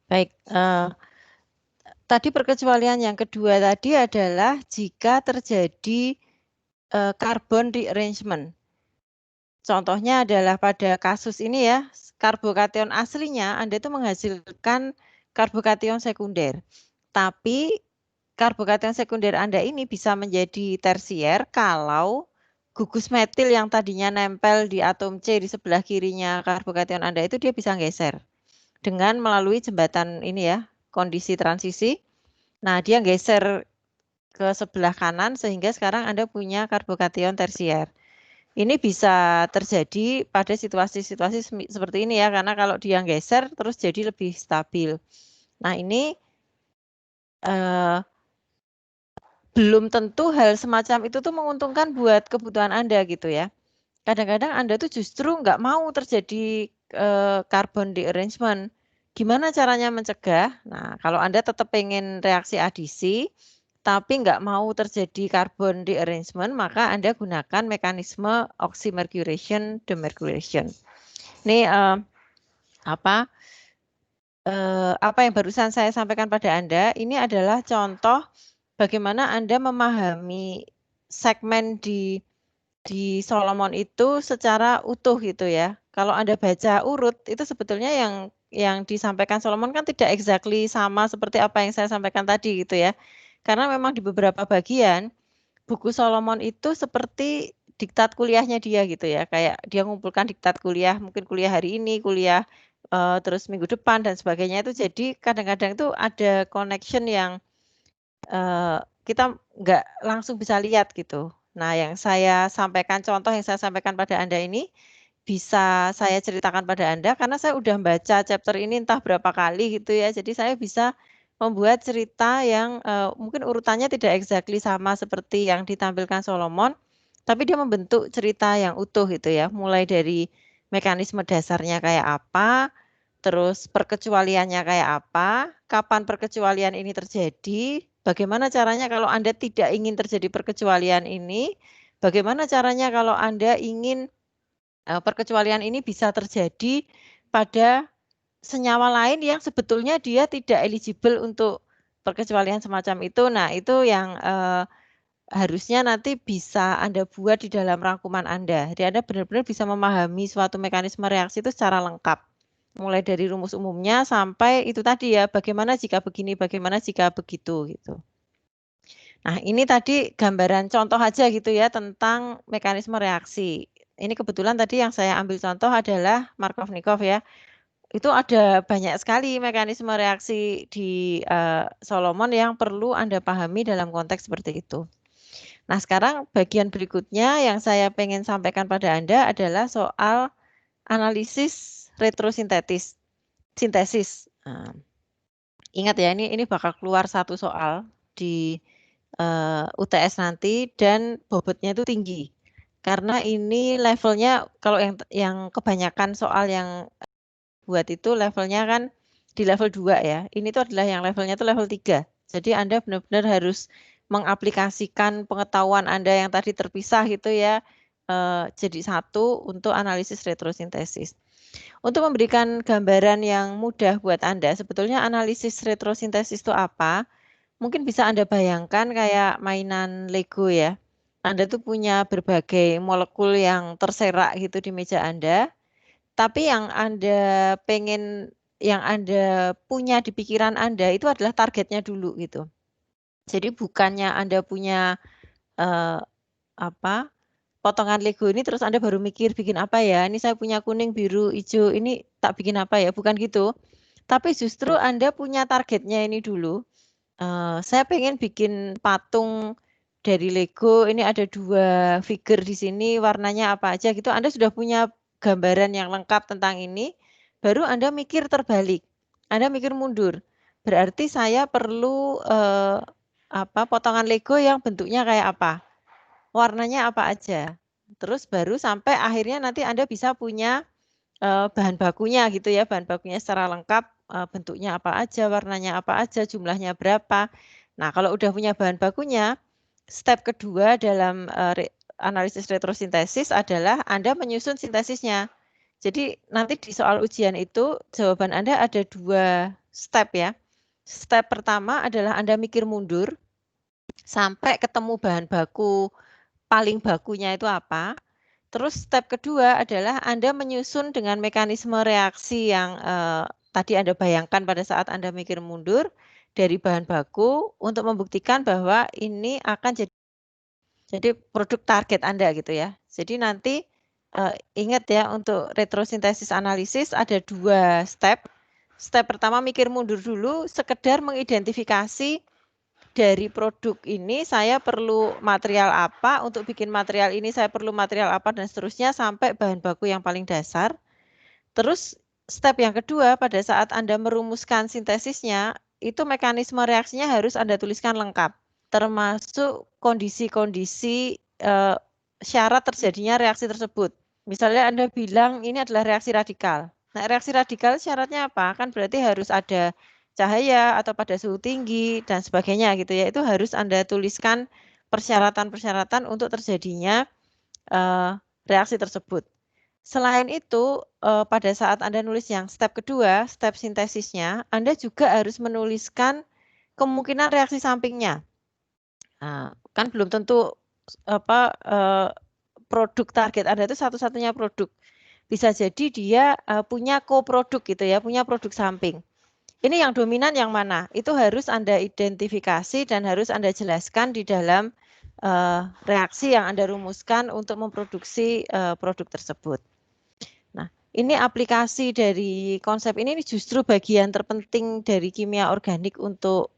Baik, tadi perkecualian yang kedua tadi adalah jika terjadi carbon rearrangement. Contohnya adalah pada kasus ini ya, karbokation aslinya Anda itu menghasilkan karbokation sekunder. Tapi karbokation sekunder Anda ini bisa menjadi tersier kalau gugus metil yang tadinya nempel di atom C di sebelah kirinya karbokation Anda itu dia bisa geser dengan melalui jembatan ini ya, kondisi transisi. Nah, dia geser ke sebelah kanan sehingga sekarang Anda punya karbokation tersier. Ini bisa terjadi pada situasi-situasi seperti ini ya, karena kalau dia geser terus jadi lebih stabil. Nah, ini belum tentu hal semacam itu tuh menguntungkan buat kebutuhan Anda gitu ya. Kadang-kadang Anda tuh justru nggak mau terjadi carbon rearrangement. Gimana caranya mencegah? Nah, kalau Anda tetap pengen reaksi adisi, tapi nggak mau terjadi carbon rearrangement, maka Anda gunakan mekanisme oxymercuration demercuration. Ini apa yang barusan saya sampaikan pada Anda, ini adalah contoh bagaimana Anda memahami segmen di Solomon itu secara utuh gitu ya. Kalau Anda baca urut itu sebetulnya yang disampaikan Solomon kan tidak exactly sama seperti apa yang saya sampaikan tadi gitu ya. Karena memang di beberapa bagian buku Solomon itu seperti diktat kuliahnya dia gitu ya. Kayak dia mengumpulkan diktat kuliah, mungkin kuliah hari ini, kuliah terus minggu depan dan sebagainya itu jadi kadang-kadang itu ada connection yang kita nggak langsung bisa lihat gitu. Nah, yang saya sampaikan, contoh yang saya sampaikan pada Anda ini, bisa saya ceritakan pada Anda, karena saya udah baca chapter ini entah berapa kali gitu ya, jadi saya bisa membuat cerita yang mungkin urutannya tidak exactly sama seperti yang ditampilkan Solomon, tapi dia membentuk cerita yang utuh gitu ya, mulai dari mekanisme dasarnya kayak apa, terus perkecualiannya kayak apa, kapan perkecualian ini terjadi, bagaimana caranya kalau Anda tidak ingin terjadi perkecualian ini, bagaimana caranya kalau Anda ingin perkecualian ini bisa terjadi pada senyawa lain yang sebetulnya dia tidak eligible untuk perkecualian semacam itu. Nah, itu yang harusnya nanti bisa Anda buat di dalam rangkuman Anda. Jadi Anda benar-benar bisa memahami suatu mekanisme reaksi itu secara lengkap. Mulai dari rumus umumnya sampai itu tadi ya, bagaimana jika begini, bagaimana jika begitu gitu. Nah, ini tadi gambaran contoh aja gitu ya tentang mekanisme reaksi. Ini kebetulan tadi yang saya ambil contoh adalah Markovnikov ya. Itu ada banyak sekali mekanisme reaksi di Solomon yang perlu Anda pahami dalam konteks seperti itu. Nah, sekarang bagian berikutnya yang saya pengen sampaikan pada Anda adalah soal analisis retrosintesis. Nah, ingat ya, ini bakal keluar satu soal di UTS nanti dan bobotnya itu tinggi. Karena ini levelnya kalau yang kebanyakan soal yang buat itu levelnya kan di level 2 ya. Ini tuh adalah yang levelnya itu level 3. Jadi Anda benar-benar harus mengaplikasikan pengetahuan Anda yang tadi terpisah gitu ya jadi satu untuk analisis retrosintesis. Untuk memberikan gambaran yang mudah buat Anda, sebetulnya analisis retrosintesis itu apa? Mungkin bisa Anda bayangkan kayak mainan Lego ya. Anda tuh punya berbagai molekul yang terserak gitu di meja Anda, tapi yang Anda punya di pikiran Anda itu adalah targetnya dulu gitu. Jadi bukannya Anda punya potongan Lego ini terus Anda baru mikir bikin apa ya? Ini saya punya kuning, biru, hijau, ini tak bikin apa ya? Bukan gitu. Tapi justru Anda punya targetnya ini dulu. Saya pengen bikin patung dari Lego, ini ada 2 figure di sini, warnanya apa aja gitu. Anda sudah punya gambaran yang lengkap tentang ini, baru Anda mikir terbalik. Anda mikir mundur. Berarti saya perlu potongan Lego yang bentuknya kayak apa? Warnanya apa aja. Terus baru sampai akhirnya nanti Anda bisa punya bahan bakunya gitu ya, bahan bakunya secara lengkap, bentuknya apa aja, warnanya apa aja, jumlahnya berapa. Nah, kalau udah punya bahan bakunya, step kedua dalam analisis retrosintesis adalah Anda menyusun sintesisnya. Jadi nanti di soal ujian itu jawaban Anda ada 2 step ya. Step pertama adalah Anda mikir mundur sampai ketemu bahan baku paling bakunya itu apa. Terus step kedua adalah Anda menyusun dengan mekanisme reaksi yang tadi Anda bayangkan pada saat Anda mikir mundur dari bahan baku untuk membuktikan bahwa ini akan jadi produk target Anda gitu ya. Jadi nanti ingat ya untuk retrosintesis analisis ada 2 step. Step pertama mikir mundur dulu sekedar mengidentifikasi dari produk ini saya perlu material apa, untuk bikin material ini saya perlu material apa dan seterusnya sampai bahan baku yang paling dasar. Terus step yang kedua pada saat Anda merumuskan sintesisnya, itu mekanisme reaksinya harus Anda tuliskan lengkap, termasuk kondisi-kondisi syarat terjadinya reaksi tersebut. Misalnya Anda bilang ini adalah reaksi radikal. Nah, reaksi radikal syaratnya apa? Kan berarti harus ada cahaya atau pada suhu tinggi dan sebagainya gitu ya. Itu harus Anda tuliskan persyaratan-persyaratan untuk terjadinya reaksi tersebut. Selain itu, pada saat Anda nulis yang step kedua, step sintesisnya, Anda juga harus menuliskan kemungkinan reaksi sampingnya. Nah, kan belum tentu produk target Anda itu satu-satunya produk. Bisa jadi dia punya koproduk gitu ya, punya produk samping. Ini yang dominan yang mana? Itu harus Anda identifikasi dan harus Anda jelaskan di dalam reaksi yang Anda rumuskan untuk memproduksi produk tersebut. Nah, ini aplikasi dari konsep ini justru bagian terpenting dari kimia organik untuk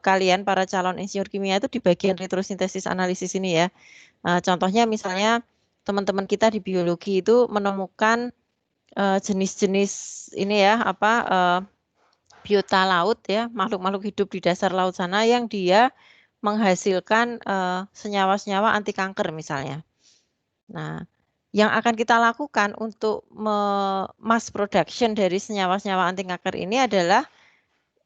kalian para calon insinyur kimia itu di bagian retrosintesis analisis ini ya. Contohnya misalnya teman-teman kita di biologi itu menemukan jenis-jenis ini ya biota laut ya, makhluk-makhluk hidup di dasar laut sana yang dia menghasilkan senyawa-senyawa anti kanker misalnya. Nah, yang akan kita lakukan untuk mass production dari senyawa-senyawa anti kanker ini adalah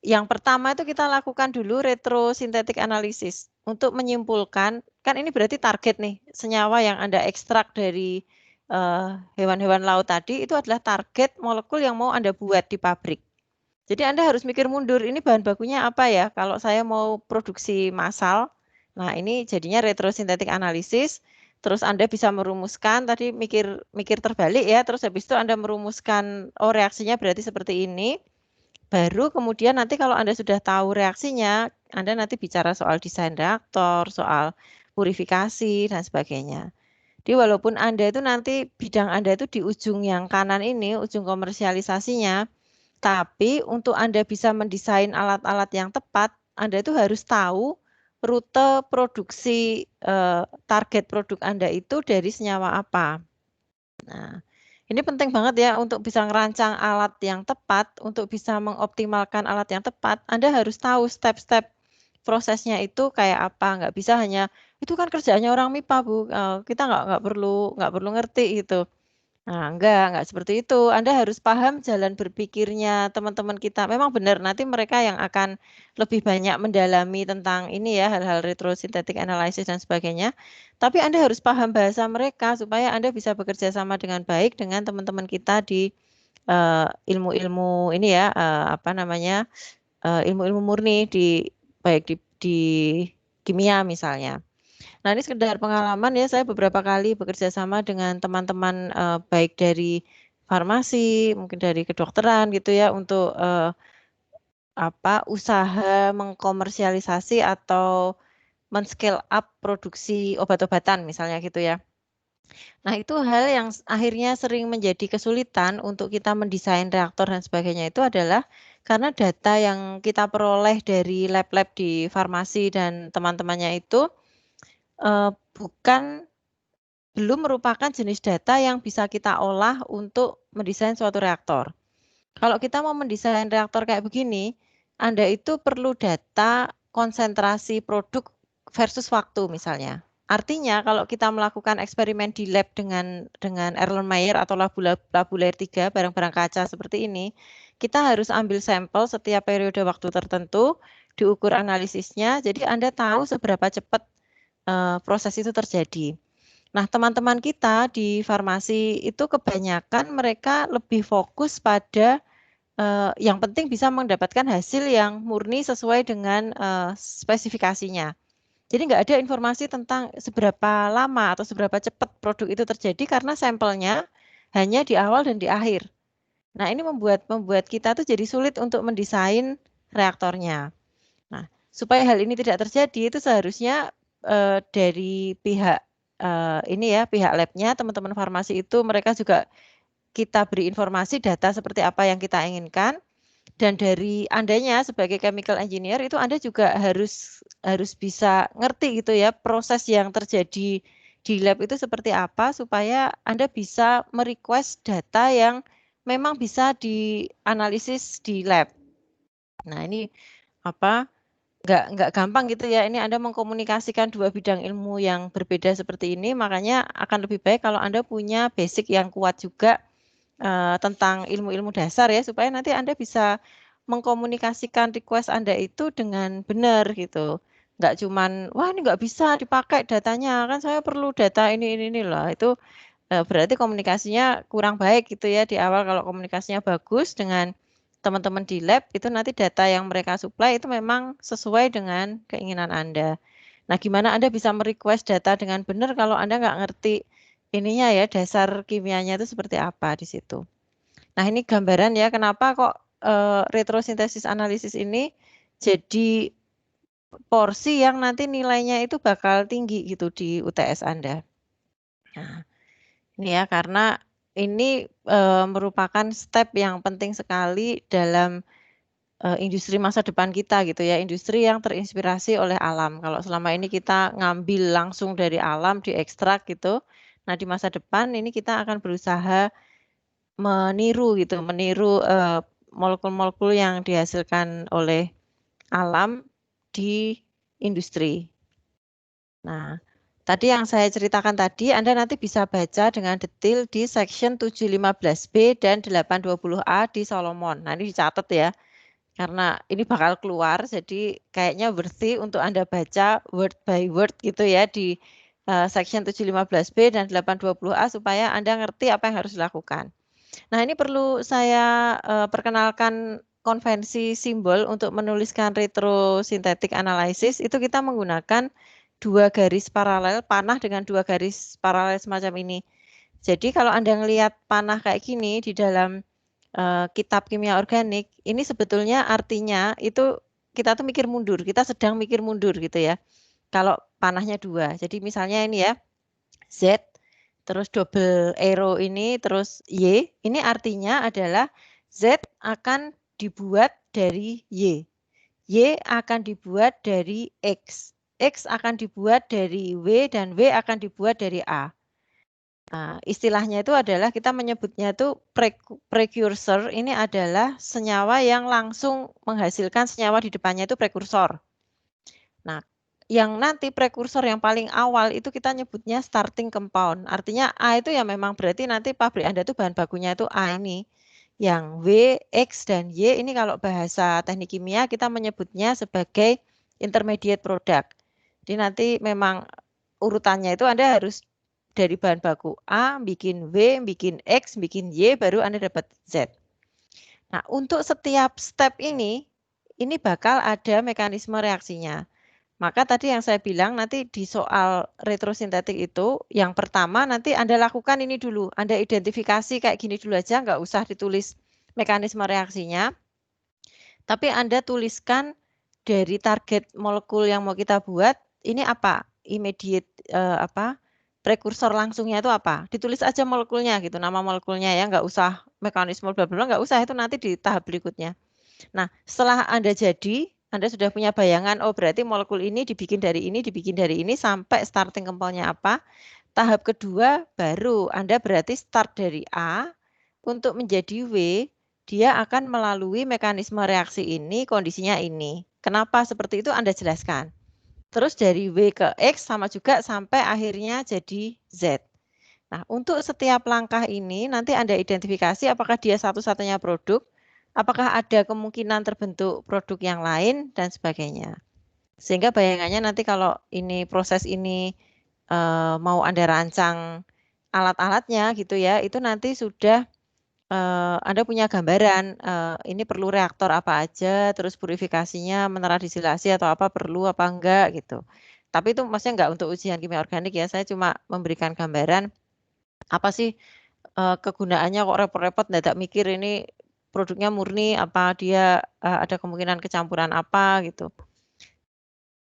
yang pertama itu kita lakukan dulu retrosintetik analisis untuk menyimpulkan, kan ini berarti target nih, senyawa yang Anda ekstrak dari hewan-hewan laut tadi itu adalah target molekul yang mau Anda buat di pabrik. Jadi Anda harus mikir mundur, ini bahan bakunya apa ya? Kalau saya mau produksi massal, nah ini jadinya retrosintetik analisis, terus Anda bisa merumuskan, tadi mikir terbalik ya, terus habis itu Anda merumuskan, oh reaksinya berarti seperti ini, Baru kemudian nanti kalau Anda sudah tahu reaksinya, Anda nanti bicara soal desain reaktor, soal purifikasi, dan sebagainya. Jadi walaupun Anda itu nanti bidang Anda itu di ujung yang kanan ini, ujung komersialisasinya, tapi untuk Anda bisa mendesain alat-alat yang tepat, Anda itu harus tahu rute produksi target produk Anda itu dari senyawa apa. Nah, ini penting banget ya untuk bisa ngerancang alat yang tepat, untuk bisa mengoptimalkan alat yang tepat, Anda harus tahu step-step prosesnya itu kayak apa. Nggak bisa hanya, itu kan kerjaannya orang MIPA, Bu. Kita nggak perlu ngerti gitu. Nah, enggak seperti itu. Anda harus paham jalan berpikirnya teman-teman kita. Memang benar, nanti mereka yang akan lebih banyak mendalami tentang ini ya, hal-hal retrosynthetic analysis dan sebagainya. Tapi Anda harus paham bahasa mereka supaya Anda bisa bekerja sama dengan baik dengan teman-teman kita di ilmu-ilmu ini ya, apa namanya, ilmu-ilmu murni baik di kimia misalnya. Nah, ini sekedar pengalaman ya, saya beberapa kali bekerja sama dengan teman-teman, baik dari farmasi, mungkin dari kedokteran gitu ya, untuk, usaha mengkomersialisasi atau men-scale up produksi obat-obatan misalnya gitu ya. Nah, itu hal yang akhirnya sering menjadi kesulitan untuk kita mendesain reaktor dan sebagainya itu adalah karena data yang kita peroleh dari lab-lab di farmasi dan teman-temannya itu, belum merupakan jenis data yang bisa kita olah untuk mendesain suatu reaktor. Kalau kita mau mendesain reaktor kayak begini, Anda itu perlu data konsentrasi produk versus waktu misalnya. Artinya kalau kita melakukan eksperimen di lab dengan Erlenmeyer atau labu layer 3 barang-barang kaca seperti ini, kita harus ambil sampel setiap periode waktu tertentu, diukur analisisnya, jadi Anda tahu seberapa cepat proses itu terjadi. Nah, teman-teman kita di farmasi itu kebanyakan mereka lebih fokus pada yang penting bisa mendapatkan hasil yang murni sesuai dengan spesifikasinya. Jadi nggak ada informasi tentang seberapa lama atau seberapa cepat produk itu terjadi karena sampelnya hanya di awal dan di akhir. Nah, ini membuat kita tuh jadi sulit untuk mendesain reaktornya. Nah, supaya hal ini tidak terjadi itu seharusnya dari pihak ini ya, pihak labnya, teman-teman farmasi itu mereka juga kita beri informasi data seperti apa yang kita inginkan, dan dari Andanya sebagai chemical engineer itu Anda juga harus bisa ngerti gitu ya proses yang terjadi di lab itu seperti apa supaya Anda bisa merequest data yang memang bisa dianalisis di lab. Nah, ini apa nggak gampang gitu ya, ini Anda mengkomunikasikan dua bidang ilmu yang berbeda seperti ini, makanya akan lebih baik kalau Anda punya basic yang kuat juga tentang ilmu-ilmu dasar ya, supaya nanti Anda bisa mengkomunikasikan request Anda itu dengan benar gitu. Nggak cuman, wah ini nggak bisa dipakai datanya, kan saya perlu data ini lah. Itu berarti komunikasinya kurang baik gitu ya di awal. Kalau komunikasinya bagus dengan teman-teman di lab, itu nanti data yang mereka supply itu memang sesuai dengan keinginan Anda. Nah, gimana Anda bisa merequest data dengan benar kalau Anda nggak ngerti ininya ya, dasar kimianya itu seperti apa di situ. Nah, ini gambaran ya kenapa kok retrosintesis analisis ini jadi porsi yang nanti nilainya itu bakal tinggi gitu di UTS Anda. Nah, ini ya karena ini merupakan step yang penting sekali dalam industri masa depan kita gitu ya, industri yang terinspirasi oleh alam. Kalau selama ini kita ngambil langsung dari alam, diekstrak gitu. Nah, di masa depan ini kita akan berusaha meniru gitu, meniru molekul-molekul yang dihasilkan oleh alam di industri. Nah, tadi yang saya ceritakan tadi Anda nanti bisa baca dengan detail di section 715B dan 820A di Solomon. Nah, ini dicatat ya. Karena ini bakal keluar, jadi kayaknya worthy untuk Anda baca word by word gitu ya di section 715B dan 820A supaya Anda ngerti apa yang harus dilakukan. Nah, ini perlu saya perkenalkan konvensi simbol untuk menuliskan retrosynthetic analysis itu kita menggunakan dua garis paralel, panah dengan dua garis paralel semacam ini. Jadi kalau Anda ngelihat panah kayak gini di dalam kitab kimia organik, ini sebetulnya artinya itu kita tuh mikir mundur, kita sedang mikir mundur gitu ya. Kalau panahnya 2, jadi misalnya ini ya, Z, terus double arrow ini, terus Y, ini artinya adalah Z akan dibuat dari Y akan dibuat dari X akan dibuat dari W, dan W akan dibuat dari A. Nah, istilahnya itu adalah kita menyebutnya itu precursor, ini adalah senyawa yang langsung menghasilkan senyawa di depannya itu prekursor. Nah, yang nanti prekursor yang paling awal itu kita nyebutnya starting compound. Artinya A itu ya memang berarti nanti pabrik Anda itu bahan bakunya itu A ini. Yang W, X, dan Y ini kalau bahasa teknik kimia kita menyebutnya sebagai intermediate product. Jadi nanti memang urutannya itu Anda harus dari bahan baku A, bikin W, bikin X, bikin Y, baru Anda dapat Z. Nah, untuk setiap step ini bakal ada mekanisme reaksinya. Maka tadi yang saya bilang nanti di soal retrosintetik itu, yang pertama nanti Anda lakukan ini dulu. Anda identifikasi kayak gini dulu aja, nggak usah ditulis mekanisme reaksinya. Tapi Anda tuliskan dari target molekul yang mau kita buat, ini apa? Immediate prekursor langsungnya itu apa? Ditulis aja molekulnya gitu, nama molekulnya ya, nggak usah mekanisme bla bla, nggak usah, itu nanti di tahap berikutnya. Nah, setelah Anda sudah punya bayangan, oh berarti molekul ini dibikin dari ini, sampai starting compound-nya apa. Tahap kedua baru Anda berarti start dari A, untuk menjadi W, dia akan melalui mekanisme reaksi ini, kondisinya ini. Kenapa seperti itu Anda jelaskan. Terus dari W ke X sama juga sampai akhirnya jadi Z. Nah, untuk setiap langkah ini nanti Anda identifikasi apakah dia satu-satunya produk, apakah ada kemungkinan terbentuk produk yang lain, dan sebagainya. Sehingga bayangannya nanti kalau ini proses ini mau Anda rancang alat-alatnya gitu ya, itu nanti sudah Anda punya gambaran ini perlu reaktor apa aja, terus purifikasinya, mineral distilasi atau apa perlu apa enggak gitu. Tapi itu maksudnya enggak untuk ujian kimia organik ya, saya cuma memberikan gambaran apa sih kegunaannya, kok repot-repot dadak mikir ini produknya murni apa dia ada kemungkinan kecampuran apa gitu.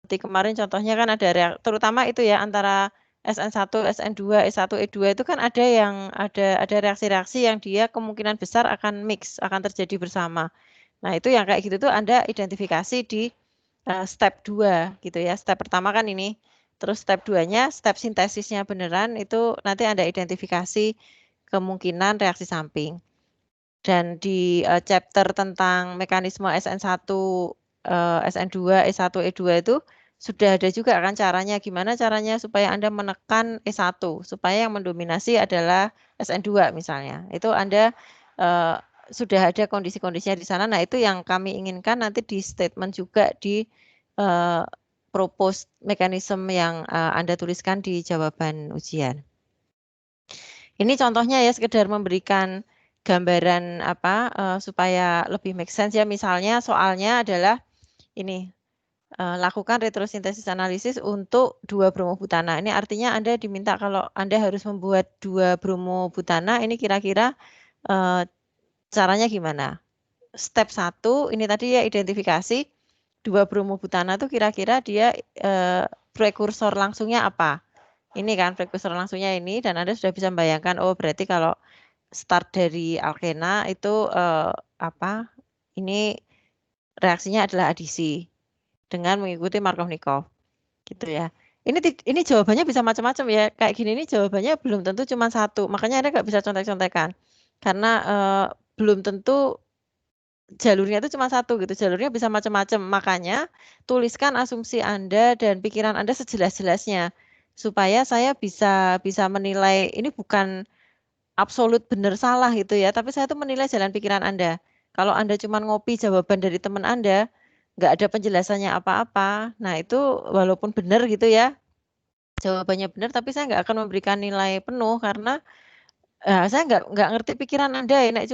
Seperti kemarin contohnya kan ada terutama itu ya antara SN1, SN2, E1, E2 itu kan ada reaksi-reaksi yang dia kemungkinan besar akan mix, akan terjadi bersama. Nah, itu yang kayak gitu tuh Anda identifikasi di step 2 gitu ya. Step pertama kan ini. Terus step 2-nya, step sintesisnya beneran itu nanti Anda identifikasi kemungkinan reaksi samping. Dan di chapter tentang mekanisme SN1, SN2, E1, E2 itu sudah ada juga kan caranya, gimana caranya supaya Anda menekan E1, supaya yang mendominasi adalah SN2 misalnya. Itu Anda sudah ada kondisi-kondisinya di sana. Nah, itu yang kami inginkan nanti di statement juga di propose mekanisme yang Anda tuliskan di jawaban ujian. Ini contohnya ya, sekedar memberikan gambaran supaya lebih make sense ya. Misalnya soalnya adalah ini, lakukan retrosintesis analisis untuk 2 bromobutana. Ini artinya Anda diminta kalau Anda harus membuat 2 bromobutana, ini kira-kira caranya gimana? Step 1 ini tadi ya, identifikasi 2 bromobutana itu kira-kira dia prekursor langsungnya apa. Ini kan prekursor langsungnya ini, dan Anda sudah bisa membayangkan, oh berarti kalau start dari alkena itu ini reaksinya adalah adisi dengan mengikuti Markovnikov gitu ya. Ini jawabannya bisa macam-macam ya. Kayak gini ini jawabannya belum tentu cuma satu. Makanya Anda nggak bisa contek-contekan. Karena belum tentu jalurnya itu cuma satu gitu. Jalurnya bisa macam-macam. Makanya tuliskan asumsi Anda dan pikiran Anda sejelas-jelasnya supaya saya bisa menilai ini bukan absolut benar salah gitu ya, tapi saya tuh menilai jalan pikiran Anda. Kalau Anda cuma ngopi jawaban dari teman Anda, nggak ada penjelasannya apa-apa, nah itu walaupun benar gitu ya, jawabannya benar, tapi saya nggak akan memberikan nilai penuh karena saya nggak ngerti pikiran Anda ya, nek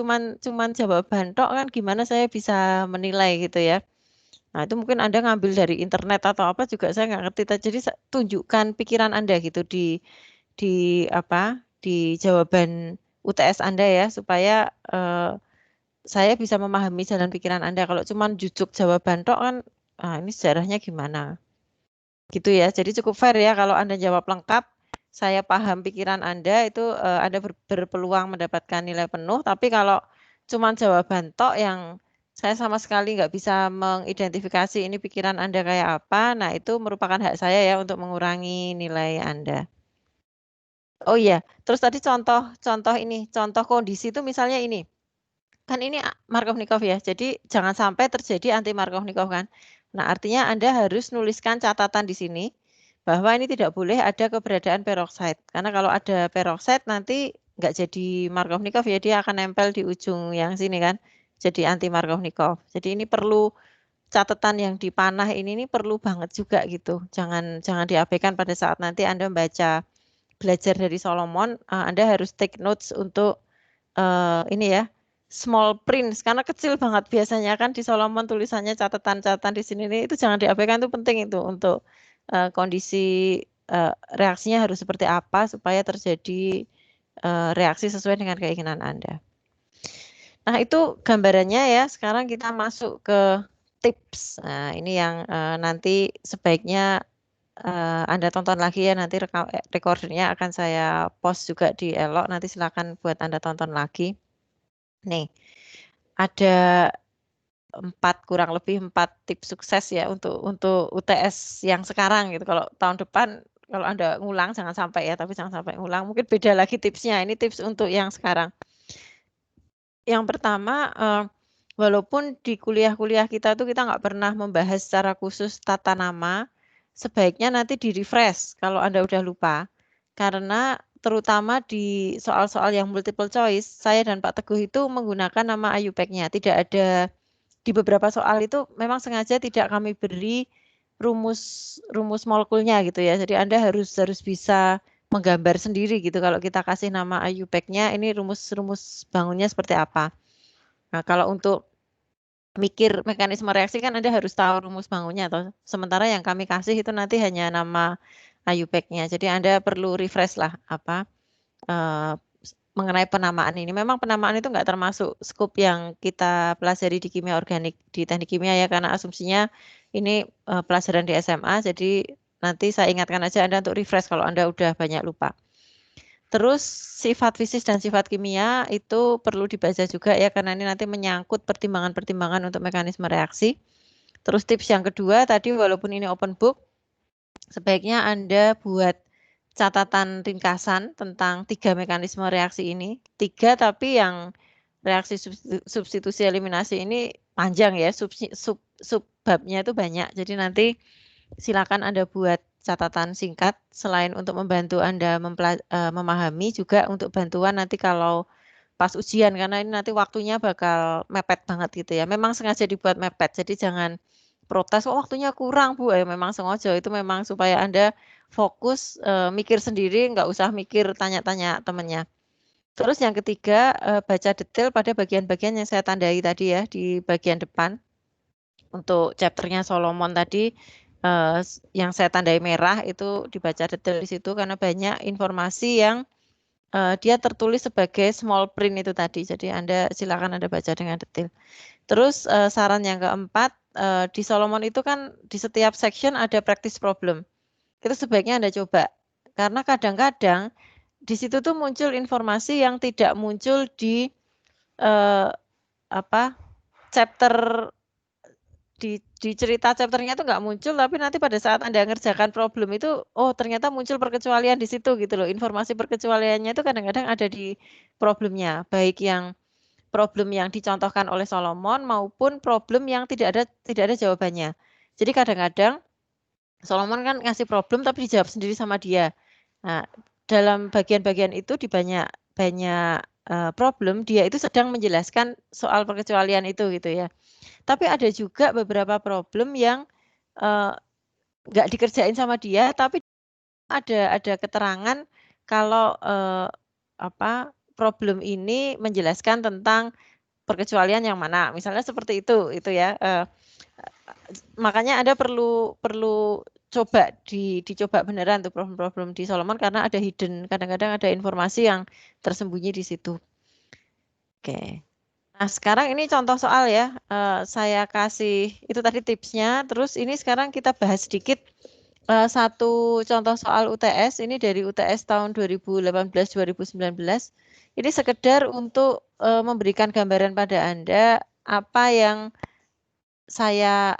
cuman jawaban tok kan gimana saya bisa menilai gitu ya. Nah itu mungkin Anda ngambil dari internet atau apa juga saya nggak ngerti, jadi tunjukkan pikiran Anda gitu di jawaban UTS Anda ya, supaya saya bisa memahami jalan pikiran Anda. Kalau cuma jujuk jawaban tok kan, ini sejarahnya gimana? Gitu ya. Jadi cukup fair ya kalau Anda jawab lengkap, saya paham pikiran Anda itu Anda berpeluang mendapatkan nilai penuh. Tapi kalau cuma jawaban tok yang saya sama sekali nggak bisa mengidentifikasi ini pikiran Anda kayak apa, nah itu merupakan hak saya ya untuk mengurangi nilai Anda. Oh iya, terus tadi contoh kondisi itu misalnya ini. Kan ini Markovnikov ya, jadi jangan sampai terjadi anti Markovnikov kan. Nah, artinya Anda harus nuliskan catatan di sini bahwa ini tidak boleh ada keberadaan peroxide. Karena kalau ada peroxide nanti nggak jadi Markovnikov ya, dia akan nempel di ujung yang sini kan. Jadi anti Markovnikov. Jadi ini perlu catatan yang dipanah ini perlu banget juga gitu. Jangan diabaikan pada saat nanti Anda membaca belajar dari Solomon, Anda harus take notes untuk ini ya, small print karena kecil banget biasanya kan di Solomon tulisannya catatan-catatan di sini nih, itu jangan diabaikan, itu penting itu untuk kondisi reaksinya harus seperti apa supaya terjadi reaksi sesuai dengan keinginan Anda. Nah, itu gambarannya ya. Sekarang kita masuk ke tips. Nah, ini yang nanti sebaiknya Anda tonton lagi ya, nanti recordernya akan saya post juga di Elok, nanti silakan buat Anda tonton lagi. Nih, ada kurang lebih 4 tips sukses ya untuk UTS yang sekarang gitu. Kalau tahun depan kalau Anda ngulang jangan sampai ya, tapi jangan sampai ngulang. Mungkin beda lagi tipsnya. Ini tips untuk yang sekarang. Yang pertama, walaupun di kuliah-kuliah kita tuh kita nggak pernah membahas secara khusus tata nama, sebaiknya nanti di-refresh kalau Anda udah lupa. Karena terutama di soal-soal yang multiple choice, saya dan Pak Teguh itu menggunakan nama IUPAC-nya. Tidak ada, di beberapa soal itu memang sengaja tidak kami beri rumus molekulnya gitu ya. Jadi Anda harus bisa menggambar sendiri gitu kalau kita kasih nama IUPAC-nya, ini rumus bangunnya seperti apa. Nah, kalau untuk mikir mekanisme reaksi kan Anda harus tahu rumus bangunnya atau sementara yang kami kasih itu nanti hanya nama IUPAC-nya. Jadi Anda perlu refresh lah apa mengenai penamaan ini. Memang penamaan itu nggak termasuk skop yang kita pelajari di kimia organik di teknik kimia ya, karena asumsinya ini pelajaran di SMA. Jadi nanti saya ingatkan aja Anda untuk refresh kalau Anda udah banyak lupa. Terus sifat fisik dan sifat kimia itu perlu dibaca juga ya, karena ini nanti menyangkut pertimbangan-pertimbangan untuk mekanisme reaksi. Terus tips yang kedua tadi, walaupun ini open book, sebaiknya Anda buat catatan ringkasan tentang 3 mekanisme reaksi ini. 3 tapi yang reaksi substitusi eliminasi ini panjang ya, subbabnya itu banyak. Jadi nanti silakan Anda buat catatan singkat selain untuk membantu Anda memahami, juga untuk bantuan nanti kalau pas ujian, karena ini nanti waktunya bakal mepet banget gitu ya. Memang sengaja dibuat mepet, jadi jangan protes, oh waktunya kurang Bu, memang sengaja, itu memang supaya Anda fokus mikir sendiri, nggak usah mikir tanya-tanya temennya. Terus yang ketiga, baca detail pada bagian-bagian yang saya tandai tadi ya, di bagian depan. Untuk chapternya Solomon tadi, yang saya tandai merah itu dibaca detail di situ karena banyak informasi yang dia tertulis sebagai small print itu tadi. Jadi silakan Anda baca dengan detail. Terus saran yang keempat, di Solomon itu kan di setiap section ada practice problem. Itu sebaiknya Anda coba. Karena kadang-kadang di situ tuh muncul informasi yang tidak muncul di chapter di cerita chapternya itu nggak muncul, tapi nanti pada saat Anda ngerjakan problem itu, oh ternyata muncul perkecualian di situ gitu loh. Informasi perkecualiannya itu kadang-kadang ada di problemnya, baik yang problem yang dicontohkan oleh Solomon maupun problem yang tidak ada jawabannya. Jadi kadang-kadang Solomon kan ngasih problem tapi dijawab sendiri sama dia. Nah, dalam bagian-bagian itu di banyak problem dia itu sedang menjelaskan soal perkecualian itu gitu ya. Tapi ada juga beberapa problem yang nggak dikerjain sama dia, tapi ada keterangan kalau problem ini menjelaskan tentang perkecualian yang mana, misalnya seperti itu ya. Makanya Anda perlu coba dicoba beneran tuh problem-problem di Solomon karena ada hidden, kadang-kadang ada informasi yang tersembunyi di situ. Oke. Nah, sekarang ini contoh soal ya. Saya kasih itu tadi tipsnya. Terus ini sekarang kita bahas sedikit satu contoh soal UTS. Ini dari UTS tahun 2018-2019. Ini sekedar untuk memberikan gambaran pada Anda apa yang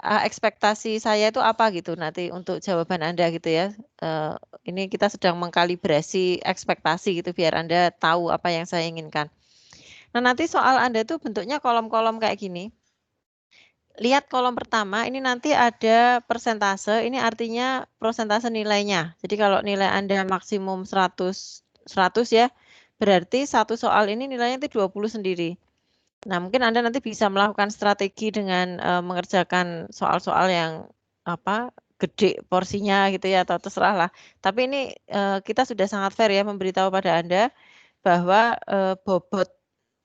ekspektasi saya itu apa gitu nanti untuk jawaban Anda gitu ya. Ini kita sedang mengkalibrasi ekspektasi gitu biar Anda tahu apa yang saya inginkan. Nah, nanti soal Anda itu bentuknya kolom-kolom kayak gini. Lihat kolom pertama, ini nanti ada persentase, ini artinya persentase nilainya. Jadi kalau nilai Anda maksimum 100 ya, berarti satu soal ini nilainya itu 20 sendiri. Nah, mungkin Anda nanti bisa melakukan strategi dengan mengerjakan soal-soal yang gede porsinya gitu ya, atau terserah lah. Tapi ini kita sudah sangat fair ya memberitahu pada Anda bahwa bobot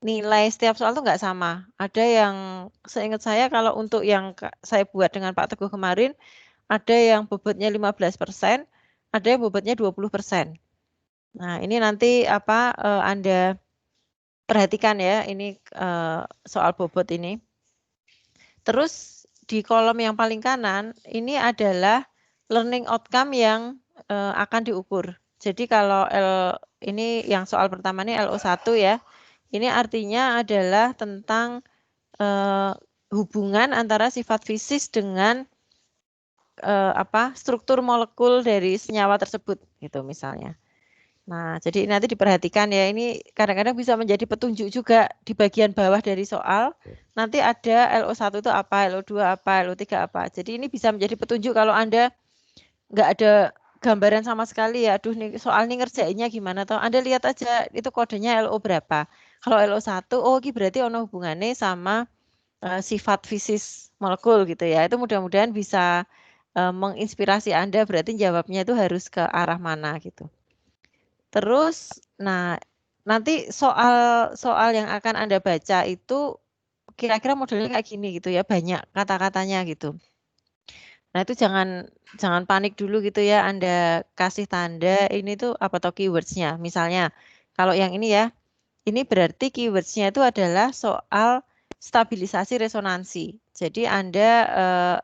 nilai setiap soal tuh nggak sama. Ada yang seingat saya kalau untuk yang saya buat dengan Pak Teguh kemarin, ada yang bobotnya 15%, ada yang bobotnya 20%. Nah, ini nanti Anda perhatikan ya, ini soal bobot ini. Terus di kolom yang paling kanan, ini adalah learning outcome yang akan diukur. Jadi kalau ini yang soal pertama ini LO1 ya, ini artinya adalah tentang hubungan antara sifat fisis dengan struktur molekul dari senyawa tersebut gitu misalnya. Nah, jadi nanti diperhatikan ya, ini kadang-kadang bisa menjadi petunjuk juga di bagian bawah dari soal. Nanti ada LO1 itu apa, LO2 apa, LO3 apa. Jadi ini bisa menjadi petunjuk kalau Anda nggak ada gambaran sama sekali ya, aduh nih soal ini ngerjainnya gimana toh. Anda lihat aja itu kodenya LO berapa. Kalau LO1, oh ini berarti ono hubungannya sama sifat fisis molekul gitu ya. Itu mudah-mudahan bisa menginspirasi Anda, berarti jawabnya itu harus ke arah mana gitu. Terus, nah nanti soal yang akan Anda baca itu kira-kira modelnya kayak gini gitu ya, banyak kata-katanya gitu. Nah itu jangan panik dulu gitu ya, Anda kasih tanda ini tuh apa toh keywords-nya. Misalnya, kalau yang ini ya, ini berarti keywords-nya itu adalah soal stabilisasi resonansi. Jadi Anda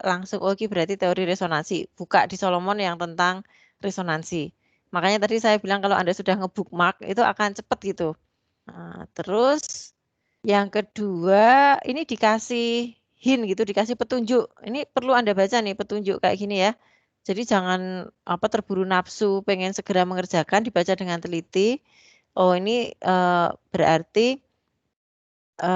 langsung, oke berarti teori resonansi. Buka di Solomon yang tentang resonansi. Makanya tadi saya bilang kalau Anda sudah nge-bookmark, itu akan cepat gitu. Nah, terus yang kedua, ini dikasih hint gitu, dikasih petunjuk. Ini perlu Anda baca nih petunjuk kayak gini ya. Jadi jangan terburu nafsu, pengen segera mengerjakan, dibaca dengan teliti. Oh ini berarti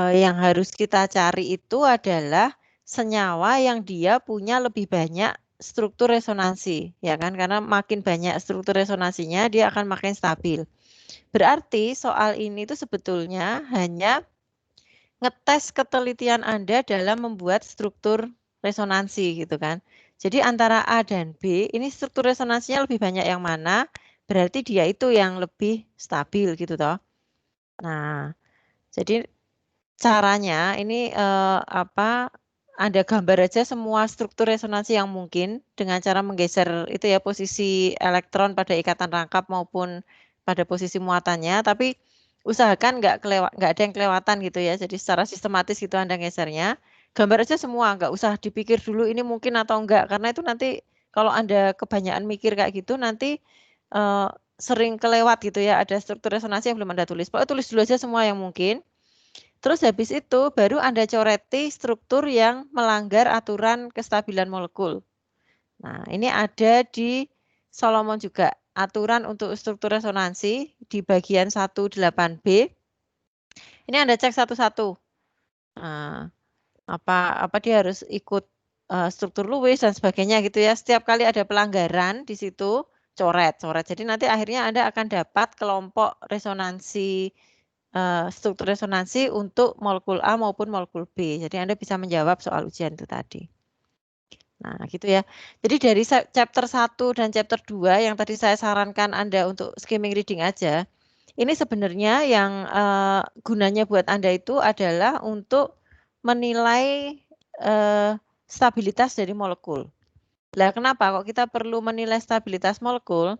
yang harus kita cari itu adalah senyawa yang dia punya lebih banyak struktur resonansi, ya kan? Karena makin banyak struktur resonansinya, dia akan makin stabil. Berarti soal ini tuh sebetulnya hanya ngetes ketelitian Anda dalam membuat struktur resonansi gitu kan. Jadi antara A dan B, ini struktur resonansinya lebih banyak yang mana, berarti dia itu yang lebih stabil gitu toh. Nah, jadi caranya ini Anda gambar aja semua struktur resonansi yang mungkin dengan cara menggeser itu ya posisi elektron pada ikatan rangkap maupun pada posisi muatannya, tapi usahakan nggak ada yang kelewatan gitu ya. Jadi secara sistematis gitu Anda gesernya. Gambar aja semua, nggak usah dipikir dulu ini mungkin atau enggak, karena itu nanti kalau Anda kebanyakan mikir kayak gitu nanti eh, sering kelewat gitu ya. Ada struktur resonansi yang belum Anda tulis. Pokoknya tulis dulu aja semua yang mungkin. Terus habis itu baru Anda coreti struktur yang melanggar aturan kestabilan molekul. Nah, ini ada di Solomon juga. Aturan untuk struktur resonansi di bagian 18B. Ini Anda cek satu-satu. Nah, apa dia harus ikut struktur Lewis dan sebagainya gitu ya. Setiap kali ada pelanggaran di situ coret. Jadi nanti akhirnya Anda akan dapat kelompok resonansi struktur resonansi untuk molekul A maupun molekul B. Jadi Anda bisa menjawab soal ujian itu tadi. Nah, gitu ya. Jadi dari chapter 1 dan chapter 2 yang tadi saya sarankan Anda untuk skimming reading aja, ini sebenarnya yang gunanya buat Anda itu adalah untuk menilai stabilitas dari molekul. Nah, kenapa kok kita perlu menilai stabilitas molekul?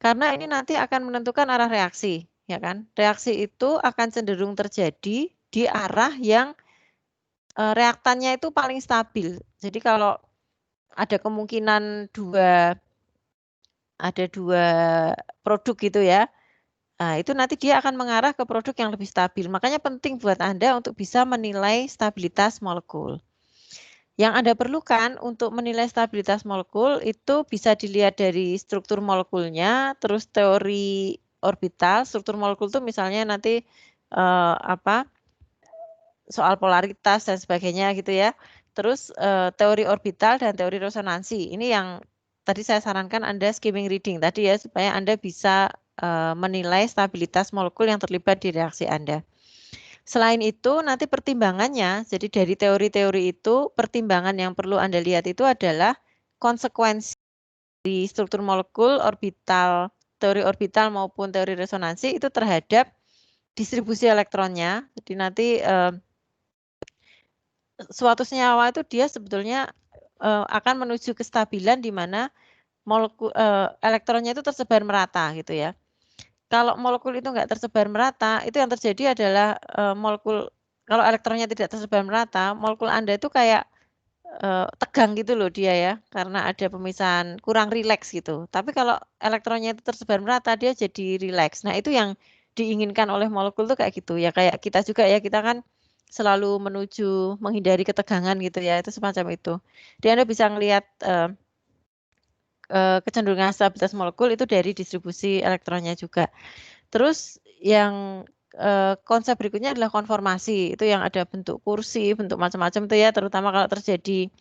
Karena ini nanti akan menentukan arah reaksi, ya kan? Reaksi itu akan cenderung terjadi di arah yang reaktannya itu paling stabil. Jadi kalau ada kemungkinan ada dua produk gitu ya, nah itu nanti dia akan mengarah ke produk yang lebih stabil. Makanya penting buat Anda untuk bisa menilai stabilitas molekul. Yang Anda perlukan untuk menilai stabilitas molekul itu bisa dilihat dari struktur molekulnya, terus teori orbital. Struktur molekul itu misalnya nanti soal polaritas dan sebagainya gitu ya. Terus teori orbital dan teori resonansi. Ini yang tadi saya sarankan Anda skimming reading tadi ya, supaya Anda bisa menilai stabilitas molekul yang terlibat di reaksi Anda. Selain itu, nanti pertimbangannya, jadi dari teori-teori itu, pertimbangan yang perlu Anda lihat itu adalah konsekuensi di struktur molekul, orbital, teori orbital maupun teori resonansi itu terhadap distribusi elektronnya. Jadi nanti suatu senyawa itu dia sebetulnya akan menuju kestabilan di mana molekul elektronnya itu tersebar merata gitu ya. Kalau molekul itu nggak tersebar merata, itu yang terjadi adalah kalau elektronnya tidak tersebar merata, molekul Anda itu kayak tegang gitu loh dia ya, karena ada pemisahan kurang rileks gitu. Tapi kalau elektronnya itu tersebar merata, dia jadi rileks. Nah itu yang diinginkan oleh molekul tuh kayak gitu ya, kayak kita juga ya, kita kan selalu menuju menghindari ketegangan gitu ya, itu semacam itu. Jadi Anda bisa ngelihat kecenderungan stabilitas molekul itu dari distribusi elektronnya juga. Terus yang konsep berikutnya adalah konformasi. Itu yang ada bentuk kursi, bentuk macam-macam itu ya, terutama kalau terjadi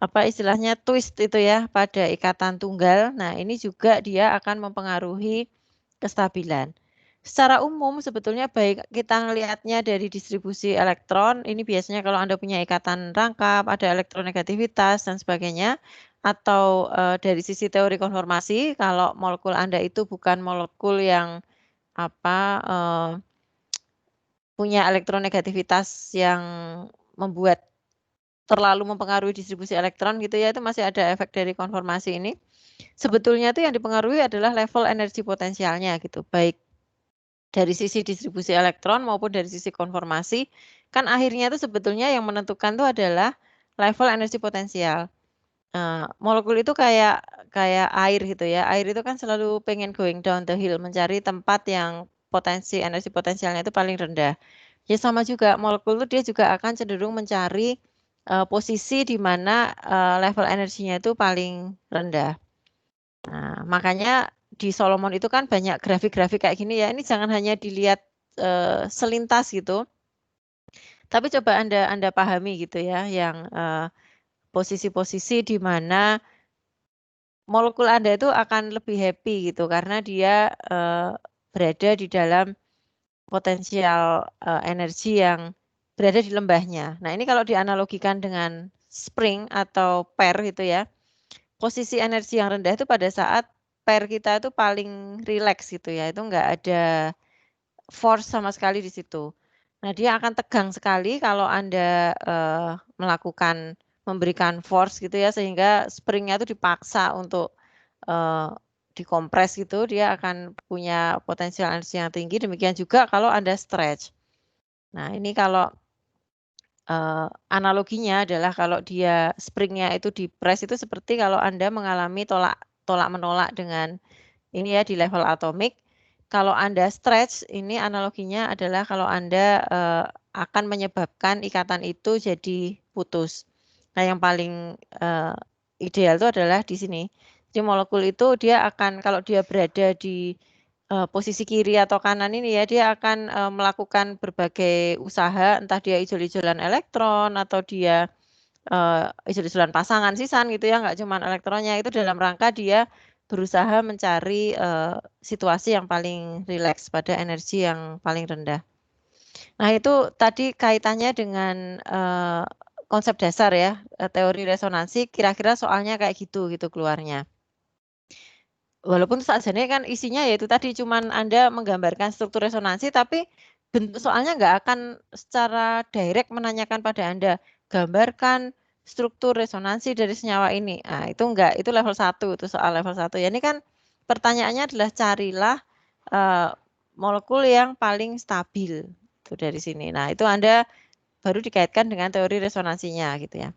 apa istilahnya twist itu ya pada ikatan tunggal. Nah, ini juga dia akan mempengaruhi kestabilan. Secara umum sebetulnya baik kita ngelihatnya dari distribusi elektron, ini biasanya kalau Anda punya ikatan rangkap, ada elektronegativitas dan sebagainya, atau dari sisi teori konformasi, kalau molekul Anda itu bukan molekul yang punya elektronegativitas yang membuat terlalu mempengaruhi distribusi elektron gitu ya, itu masih ada efek dari konformasi ini. Sebetulnya itu yang dipengaruhi adalah level energi potensialnya gitu, baik dari sisi distribusi elektron maupun dari sisi konformasi, kan akhirnya itu sebetulnya yang menentukan itu adalah level energi potensial. Molekul itu kayak air gitu ya, air itu kan selalu pengen going down the hill, mencari tempat yang energi potensialnya itu paling rendah. Ya sama juga, molekul itu dia juga akan cenderung mencari posisi di mana level energinya itu paling rendah. Nah, makanya di Solomon itu kan banyak grafik-grafik kayak gini ya, ini jangan hanya dilihat selintas gitu, tapi coba Anda pahami gitu ya, yang posisi-posisi di mana molekul Anda itu akan lebih happy gitu karena dia berada di dalam potensial energi yang berada di lembahnya. Nah, ini kalau dianalogikan dengan spring atau per gitu ya. Posisi energi yang rendah itu pada saat per kita itu paling rileks gitu ya. Itu enggak ada force sama sekali di situ. Nah, dia akan tegang sekali kalau Anda memberikan force gitu ya, sehingga springnya itu dipaksa untuk dikompres gitu, dia akan punya potensial energi yang tinggi. Demikian juga kalau Anda stretch. Nah, ini kalau analoginya adalah kalau dia springnya itu di-press itu seperti kalau Anda mengalami tolak-menolak dengan ini ya di level atomik. Kalau Anda stretch, ini analoginya adalah kalau Anda akan menyebabkan ikatan itu jadi putus. Nah, yang paling ideal itu adalah di sini. Jadi molekul itu dia akan kalau dia berada di posisi kiri atau kanan ini ya, dia akan melakukan berbagai usaha, entah dia ijol-ijolan elektron atau dia ijol-ijolan pasangan sisan gitu ya, nggak cuma elektronnya, itu dalam rangka dia berusaha mencari situasi yang paling rileks pada energi yang paling rendah. Nah itu tadi kaitannya dengan konsep dasar ya, teori resonansi kira-kira soalnya kayak gitu keluarnya. Walaupun sakjane kan isinya ya itu tadi cuman Anda menggambarkan struktur resonansi, tapi bentuk soalnya nggak akan secara direct menanyakan pada Anda, gambarkan struktur resonansi dari senyawa ini. Nah, itu enggak, itu level 1, itu soal level 1. Ya ini kan pertanyaannya adalah carilah molekul yang paling stabil. gitu dari sini. Nah, itu Anda baru dikaitkan dengan teori resonansinya gitu ya.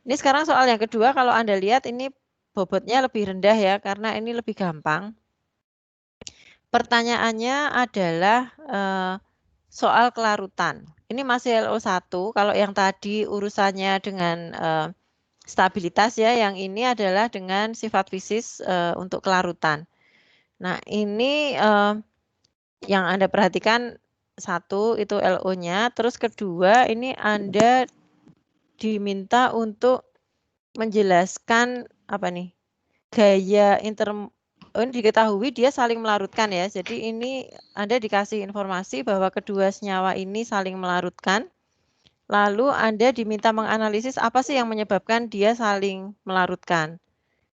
Ini sekarang soal yang kedua, kalau Anda lihat ini bobotnya lebih rendah ya, karena ini lebih gampang. Pertanyaannya adalah soal kelarutan. Ini masih LO1, kalau yang tadi urusannya dengan stabilitas ya, yang ini adalah dengan sifat fisis untuk kelarutan. Nah, ini yang Anda perhatikan satu itu LO-nya, terus kedua ini Anda diminta untuk menjelaskan apa nih? Gaya ini diketahui dia saling melarutkan ya. Jadi ini Anda dikasih informasi bahwa kedua senyawa ini saling melarutkan. Lalu Anda diminta menganalisis apa sih yang menyebabkan dia saling melarutkan.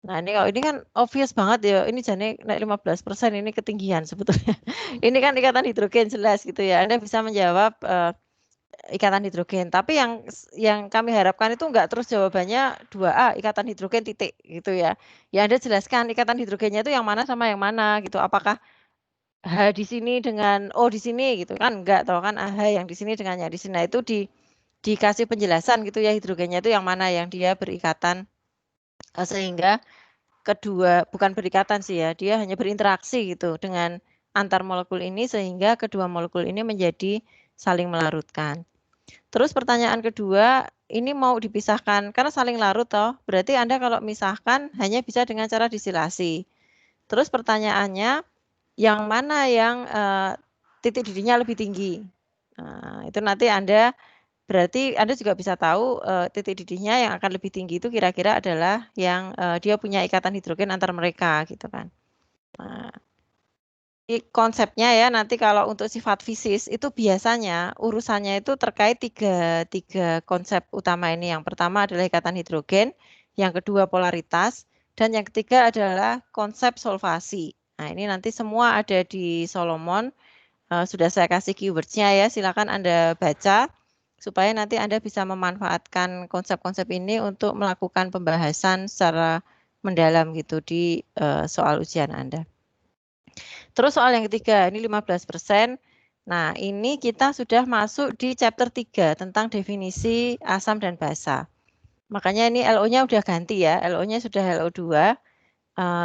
Nah, ini kalau ini kan obvious banget ya, ini jane naik 15% ini ketinggian sebetulnya. Ini kan ikatan hidrogen jelas gitu ya. Anda bisa menjawab ikatan hidrogen. Tapi yang kami harapkan itu enggak terus jawabannya 2A ikatan hidrogen titik gitu ya. Ya Anda jelaskan ikatan hidrogennya itu yang mana sama yang mana gitu. Apakah H di sini dengan O di sini gitu kan enggak tahu kan H yang di sini dengan yang di sini. Nah, itu dikasih penjelasan gitu ya hidrogennya itu yang mana yang dia berikatan sehingga kedua bukan berikatan sih ya, dia hanya berinteraksi gitu dengan antar molekul ini sehingga kedua molekul ini menjadi saling melarutkan. Terus pertanyaan kedua, ini mau dipisahkan karena saling larut toh, berarti Anda kalau misahkan hanya bisa dengan cara distilasi. Terus pertanyaannya, yang mana yang titik didihnya lebih tinggi? Nah, itu nanti berarti Anda juga bisa tahu titik didihnya yang akan lebih tinggi itu kira-kira adalah yang dia punya ikatan hidrogen antar mereka gitu kan. Nah, konsepnya ya nanti kalau untuk sifat fisis itu biasanya urusannya itu terkait tiga konsep utama ini. Yang pertama adalah ikatan hidrogen, yang kedua polaritas, dan yang ketiga adalah konsep solvasi. Nah, ini nanti semua ada di Solomon. Sudah saya kasih keywordnya ya, silakan Anda baca supaya nanti Anda bisa memanfaatkan konsep-konsep ini untuk melakukan pembahasan secara mendalam gitu di soal ujian Anda. Terus soal yang ketiga, ini 15%. Nah, ini kita sudah masuk di chapter 3 tentang definisi asam dan basa. Makanya ini LO-nya udah ganti ya, LO-nya sudah LO2.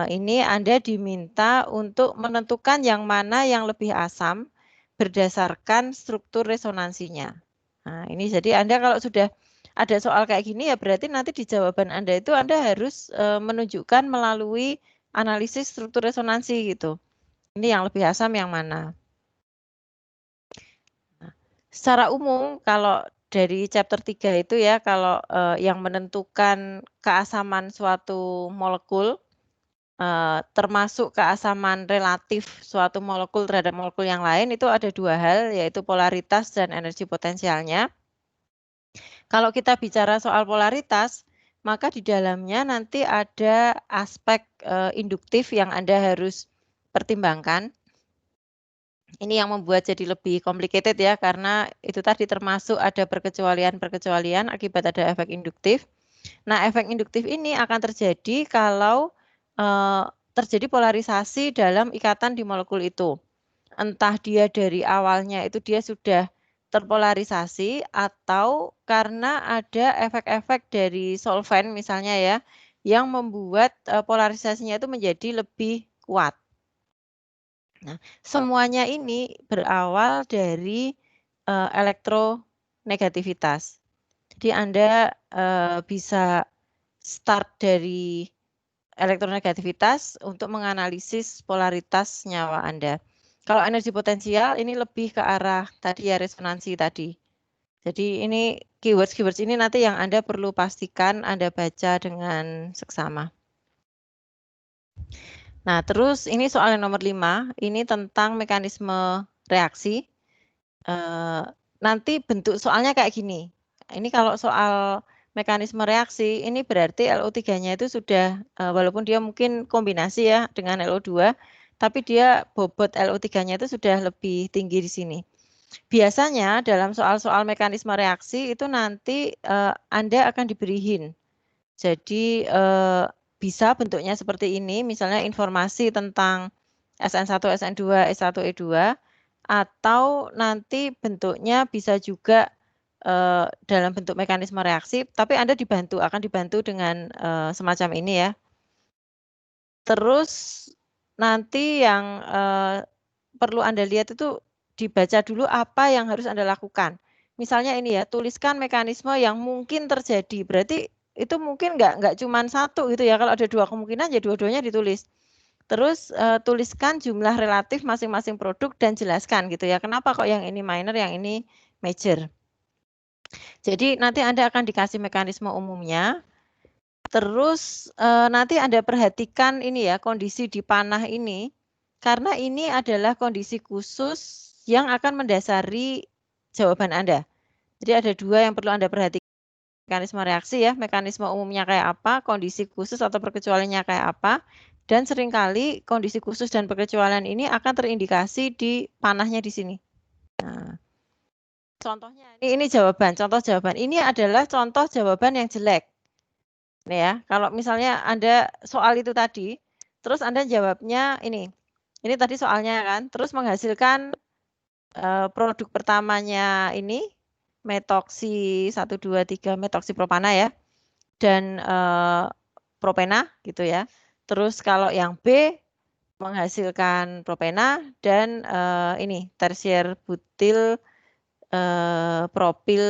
Ini Anda diminta untuk menentukan yang mana yang lebih asam berdasarkan struktur resonansinya. Nah, ini jadi Anda kalau sudah ada soal kayak gini ya berarti nanti di jawaban Anda itu Anda harus menunjukkan melalui analisis struktur resonansi gitu. Ini yang lebih asam yang mana? Nah, secara umum kalau dari chapter 3 itu ya kalau yang menentukan keasaman suatu molekul termasuk keasaman relatif suatu molekul terhadap molekul yang lain itu ada dua hal yaitu polaritas dan energi potensialnya. Kalau kita bicara soal polaritas, maka di dalamnya nanti ada aspek induktif yang Anda harus pertimbangkan. Ini yang membuat jadi lebih complicated ya, karena itu tadi termasuk ada perkecualian-perkecualian akibat ada efek induktif. Nah, efek induktif ini akan terjadi kalau terjadi polarisasi dalam ikatan di molekul itu. Entah dia dari awalnya itu dia sudah terpolarisasi atau karena ada efek-efek dari solvent misalnya ya, yang membuat polarisasinya itu menjadi lebih kuat. Nah, semuanya ini berawal dari elektronegativitas. Jadi Anda bisa start dari elektronegativitas untuk menganalisis polaritas senyawa Anda. Kalau energi potensial ini lebih ke arah tadi ya resonansi tadi. Jadi ini keywords ini nanti yang Anda perlu pastikan Anda baca dengan seksama. Nah, terus ini soal yang nomor 5, ini tentang mekanisme reaksi. Nanti bentuk soalnya kayak gini. Ini kalau soal mekanisme reaksi, ini berarti LO3-nya itu sudah, walaupun dia mungkin kombinasi ya dengan LO2, tapi dia bobot LO3-nya itu sudah lebih tinggi di sini. Biasanya dalam soal-soal mekanisme reaksi itu nanti Anda akan diberi hint. Jadi bisa bentuknya seperti ini, misalnya informasi tentang SN1, SN2, S1, E2, atau nanti bentuknya bisa juga dalam bentuk mekanisme reaksi, tapi Anda akan dibantu dengan semacam ini ya. Terus nanti yang perlu Anda lihat itu dibaca dulu apa yang harus Anda lakukan. Misalnya ini ya, tuliskan mekanisme yang mungkin terjadi. Berarti itu mungkin nggak cuma satu gitu ya. Kalau ada dua kemungkinan ya dua-duanya ditulis. Terus tuliskan jumlah relatif masing-masing produk dan jelaskan gitu ya. Kenapa kok yang ini minor, yang ini major. Jadi nanti Anda akan dikasih mekanisme umumnya. Terus nanti Anda perhatikan ini ya, kondisi di panah ini. Karena ini adalah kondisi khusus yang akan mendasari jawaban Anda. Jadi ada dua yang perlu Anda perhatikan. Mekanisme reaksi ya, mekanisme umumnya kayak apa, kondisi khusus atau perkecualiannya kayak apa. Dan seringkali kondisi khusus dan perkecualian ini akan terindikasi di panahnya di sini. Nah, contohnya ini jawaban, contoh jawaban. Ini adalah contoh jawaban yang jelek. Nih ya, kalau misalnya Anda soal itu tadi, terus Anda jawabnya ini tadi soalnya kan, terus menghasilkan produk pertamanya ini metoksi 1, 2, 3 metoksipropana ya, dan propena gitu ya. Terus kalau yang B menghasilkan propena dan ini tersier butil propil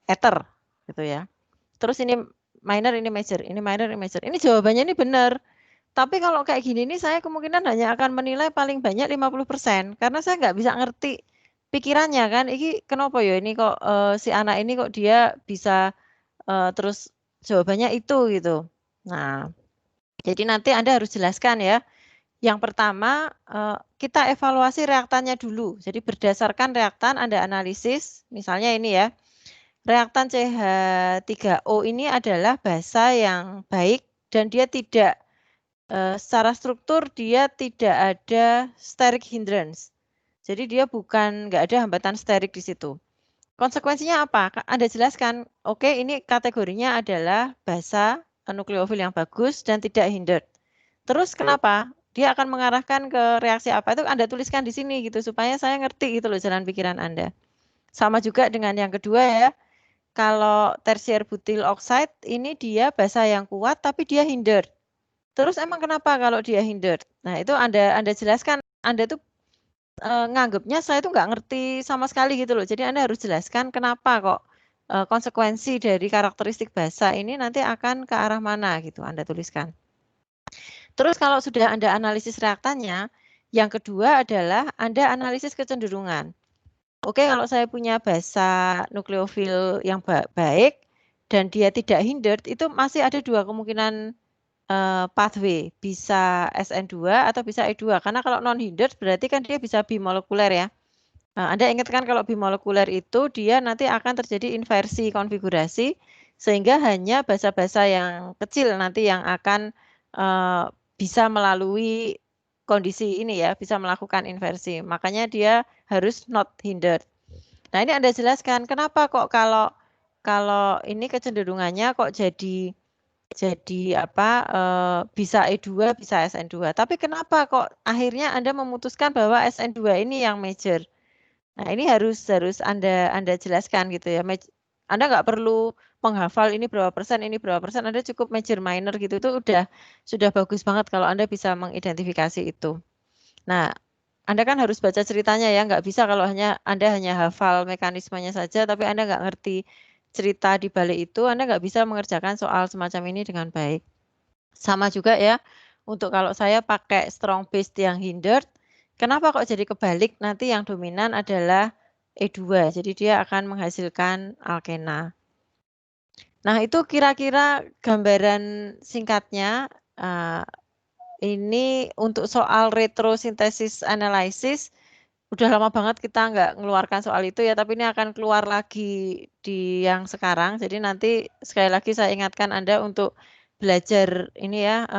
ether gitu ya. Terus ini minor, ini major, ini minor, ini major. Ini jawabannya ini benar. Tapi kalau kayak gini nih saya kemungkinan hanya akan menilai paling banyak 50% karena saya nggak bisa ngerti pikirannya kan. Ini kenapa ya ini kok si anak ini kok dia bisa terus jawabannya itu gitu. Nah, jadi nanti Anda harus jelaskan ya. Yang pertama, kita evaluasi reaktannya dulu. Jadi berdasarkan reaktan Anda analisis, misalnya ini ya. Reaktan CH3O ini adalah basa yang baik dan dia tidak secara struktur dia tidak ada steric hindrance. Jadi dia nggak ada hambatan sterik di situ. Konsekuensinya apa? Anda jelaskan, oke ini kategorinya adalah basa nukleofil yang bagus dan tidak hindered. Terus kenapa? Dia akan mengarahkan ke reaksi apa itu Anda tuliskan di sini gitu supaya saya ngerti gitu loh jalan pikiran Anda. Sama juga dengan yang kedua ya. Kalau tersier butyl oxide ini dia basa yang kuat tapi dia hindered. Terus emang kenapa kalau dia hindered? Nah, itu Anda jelaskan. Anda tuh nganggapnya saya tuh nggak ngerti sama sekali gitu loh. Jadi Anda harus jelaskan kenapa kok konsekuensi dari karakteristik basa ini nanti akan ke arah mana gitu Anda tuliskan. Terus kalau sudah Anda analisis reaktannya, yang kedua adalah Anda analisis kecenderungan. Oke, kalau saya punya basa nukleofil yang baik dan dia tidak hindered, itu masih ada dua kemungkinan pathway, bisa SN2 atau bisa E2. Karena kalau non-hindered berarti kan dia bisa bimolekuler ya. Anda ingat kan kalau bimolekuler itu dia nanti akan terjadi inversi konfigurasi, sehingga hanya basa-basa yang kecil nanti yang akan bisa melalui kondisi ini ya, bisa melakukan inversi. Makanya dia harus not hindered. Nah, ini Anda jelaskan kenapa kok kalau ini kecenderungannya kok jadi apa bisa E2, bisa SN2. Tapi kenapa kok akhirnya Anda memutuskan bahwa SN2 ini yang major? Nah, ini harus Anda jelaskan gitu ya. Anda nggak perlu menghafal ini berapa persen, ini berapa persen. Anda cukup major minor gitu itu sudah bagus banget kalau Anda bisa mengidentifikasi itu. Nah, Anda kan harus baca ceritanya ya, nggak bisa kalau Anda hanya hafal mekanismenya saja, tapi Anda nggak ngerti cerita di balik itu, Anda nggak bisa mengerjakan soal semacam ini dengan baik. Sama juga ya, untuk kalau saya pakai strong base yang hindered, kenapa kok jadi kebalik? Nanti yang dominan adalah E2, jadi dia akan menghasilkan alkena. Nah, itu kira-kira gambaran singkatnya. Ini untuk soal retrosintesis analysis, udah lama banget kita nggak mengeluarkan soal itu ya, tapi ini akan keluar lagi di yang sekarang. Jadi nanti sekali lagi saya ingatkan Anda untuk belajar ini ya,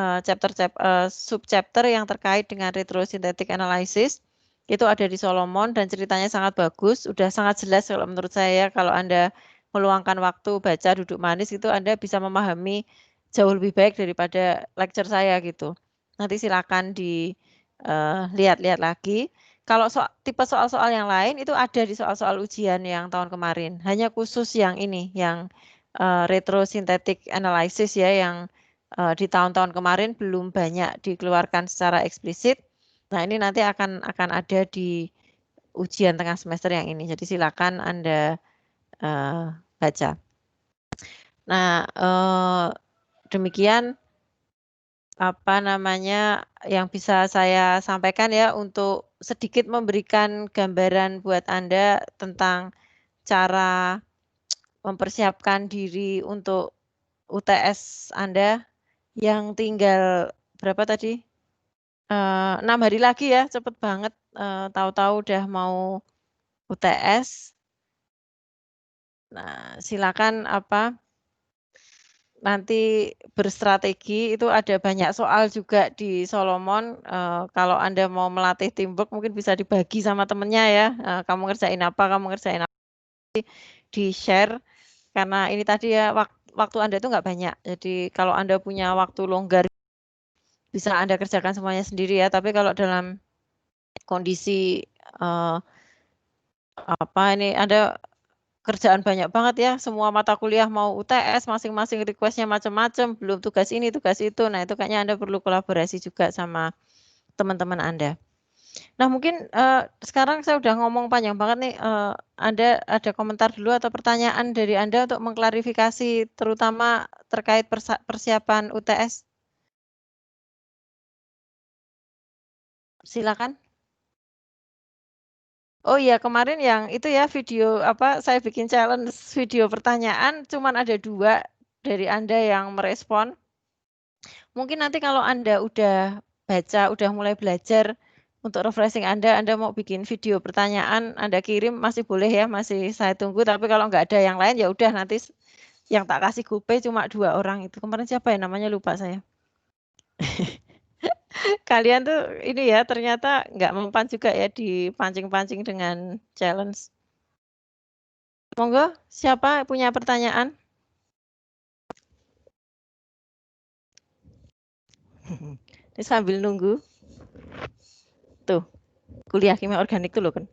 sub-chapter yang terkait dengan retrosynthetic analysis. Itu ada di Solomon dan ceritanya sangat bagus, udah sangat jelas kalau menurut saya kalau Anda meluangkan waktu baca duduk manis itu Anda bisa memahami jauh lebih baik daripada lecture saya gitu. Nanti silakan dilihat-lihat lagi. Kalau tipe soal-soal yang lain itu ada di soal-soal ujian yang tahun kemarin. Hanya khusus yang ini, yang retrosynthetic analysis ya, yang di tahun-tahun kemarin belum banyak dikeluarkan secara eksplisit. Nah, ini nanti akan ada di ujian tengah semester yang ini. Jadi silakan Anda baca. Nah, demikian apa namanya yang bisa saya sampaikan ya untuk sedikit memberikan gambaran buat Anda tentang cara mempersiapkan diri untuk UTS Anda yang tinggal berapa tadi? 6 hari lagi ya, cepet banget, tahu-tahu udah mau UTS. Nah, silakan nanti berstrategi, itu ada banyak soal juga di Solomon, kalau Anda mau melatih teamwork mungkin bisa dibagi sama temennya ya, kamu ngerjain apa, di-share, karena ini tadi ya waktu Anda itu nggak banyak. Jadi kalau Anda punya waktu longgar, bisa Anda kerjakan semuanya sendiri ya, tapi kalau dalam kondisi, ini Anda kerjaan banyak banget ya, semua mata kuliah mau UTS, masing-masing request-nya macam-macam, belum tugas ini, tugas itu. Nah, itu kayaknya Anda perlu kolaborasi juga sama teman-teman Anda. Nah, mungkin, sekarang saya udah ngomong panjang banget nih, Anda ada komentar dulu atau pertanyaan dari Anda untuk mengklarifikasi terutama terkait persiapan UTS? Silakan. Oh iya, kemarin yang itu ya video saya bikin challenge video pertanyaan, cuman ada 2 dari Anda yang merespon. Mungkin nanti kalau Anda udah baca, udah mulai belajar untuk refreshing Anda mau bikin video pertanyaan, Anda kirim masih boleh ya, masih saya tunggu, tapi kalau nggak ada yang lain, ya udah nanti yang tak kasih GoPay cuma 2 orang itu. Kemarin siapa ya namanya lupa saya. Kalian tuh ini ya, ternyata nggak mempan juga ya dipancing-pancing dengan challenge. Monggo, siapa punya pertanyaan? Ini sambil nunggu. Tuh, kuliah kimia organik tuh loh kan.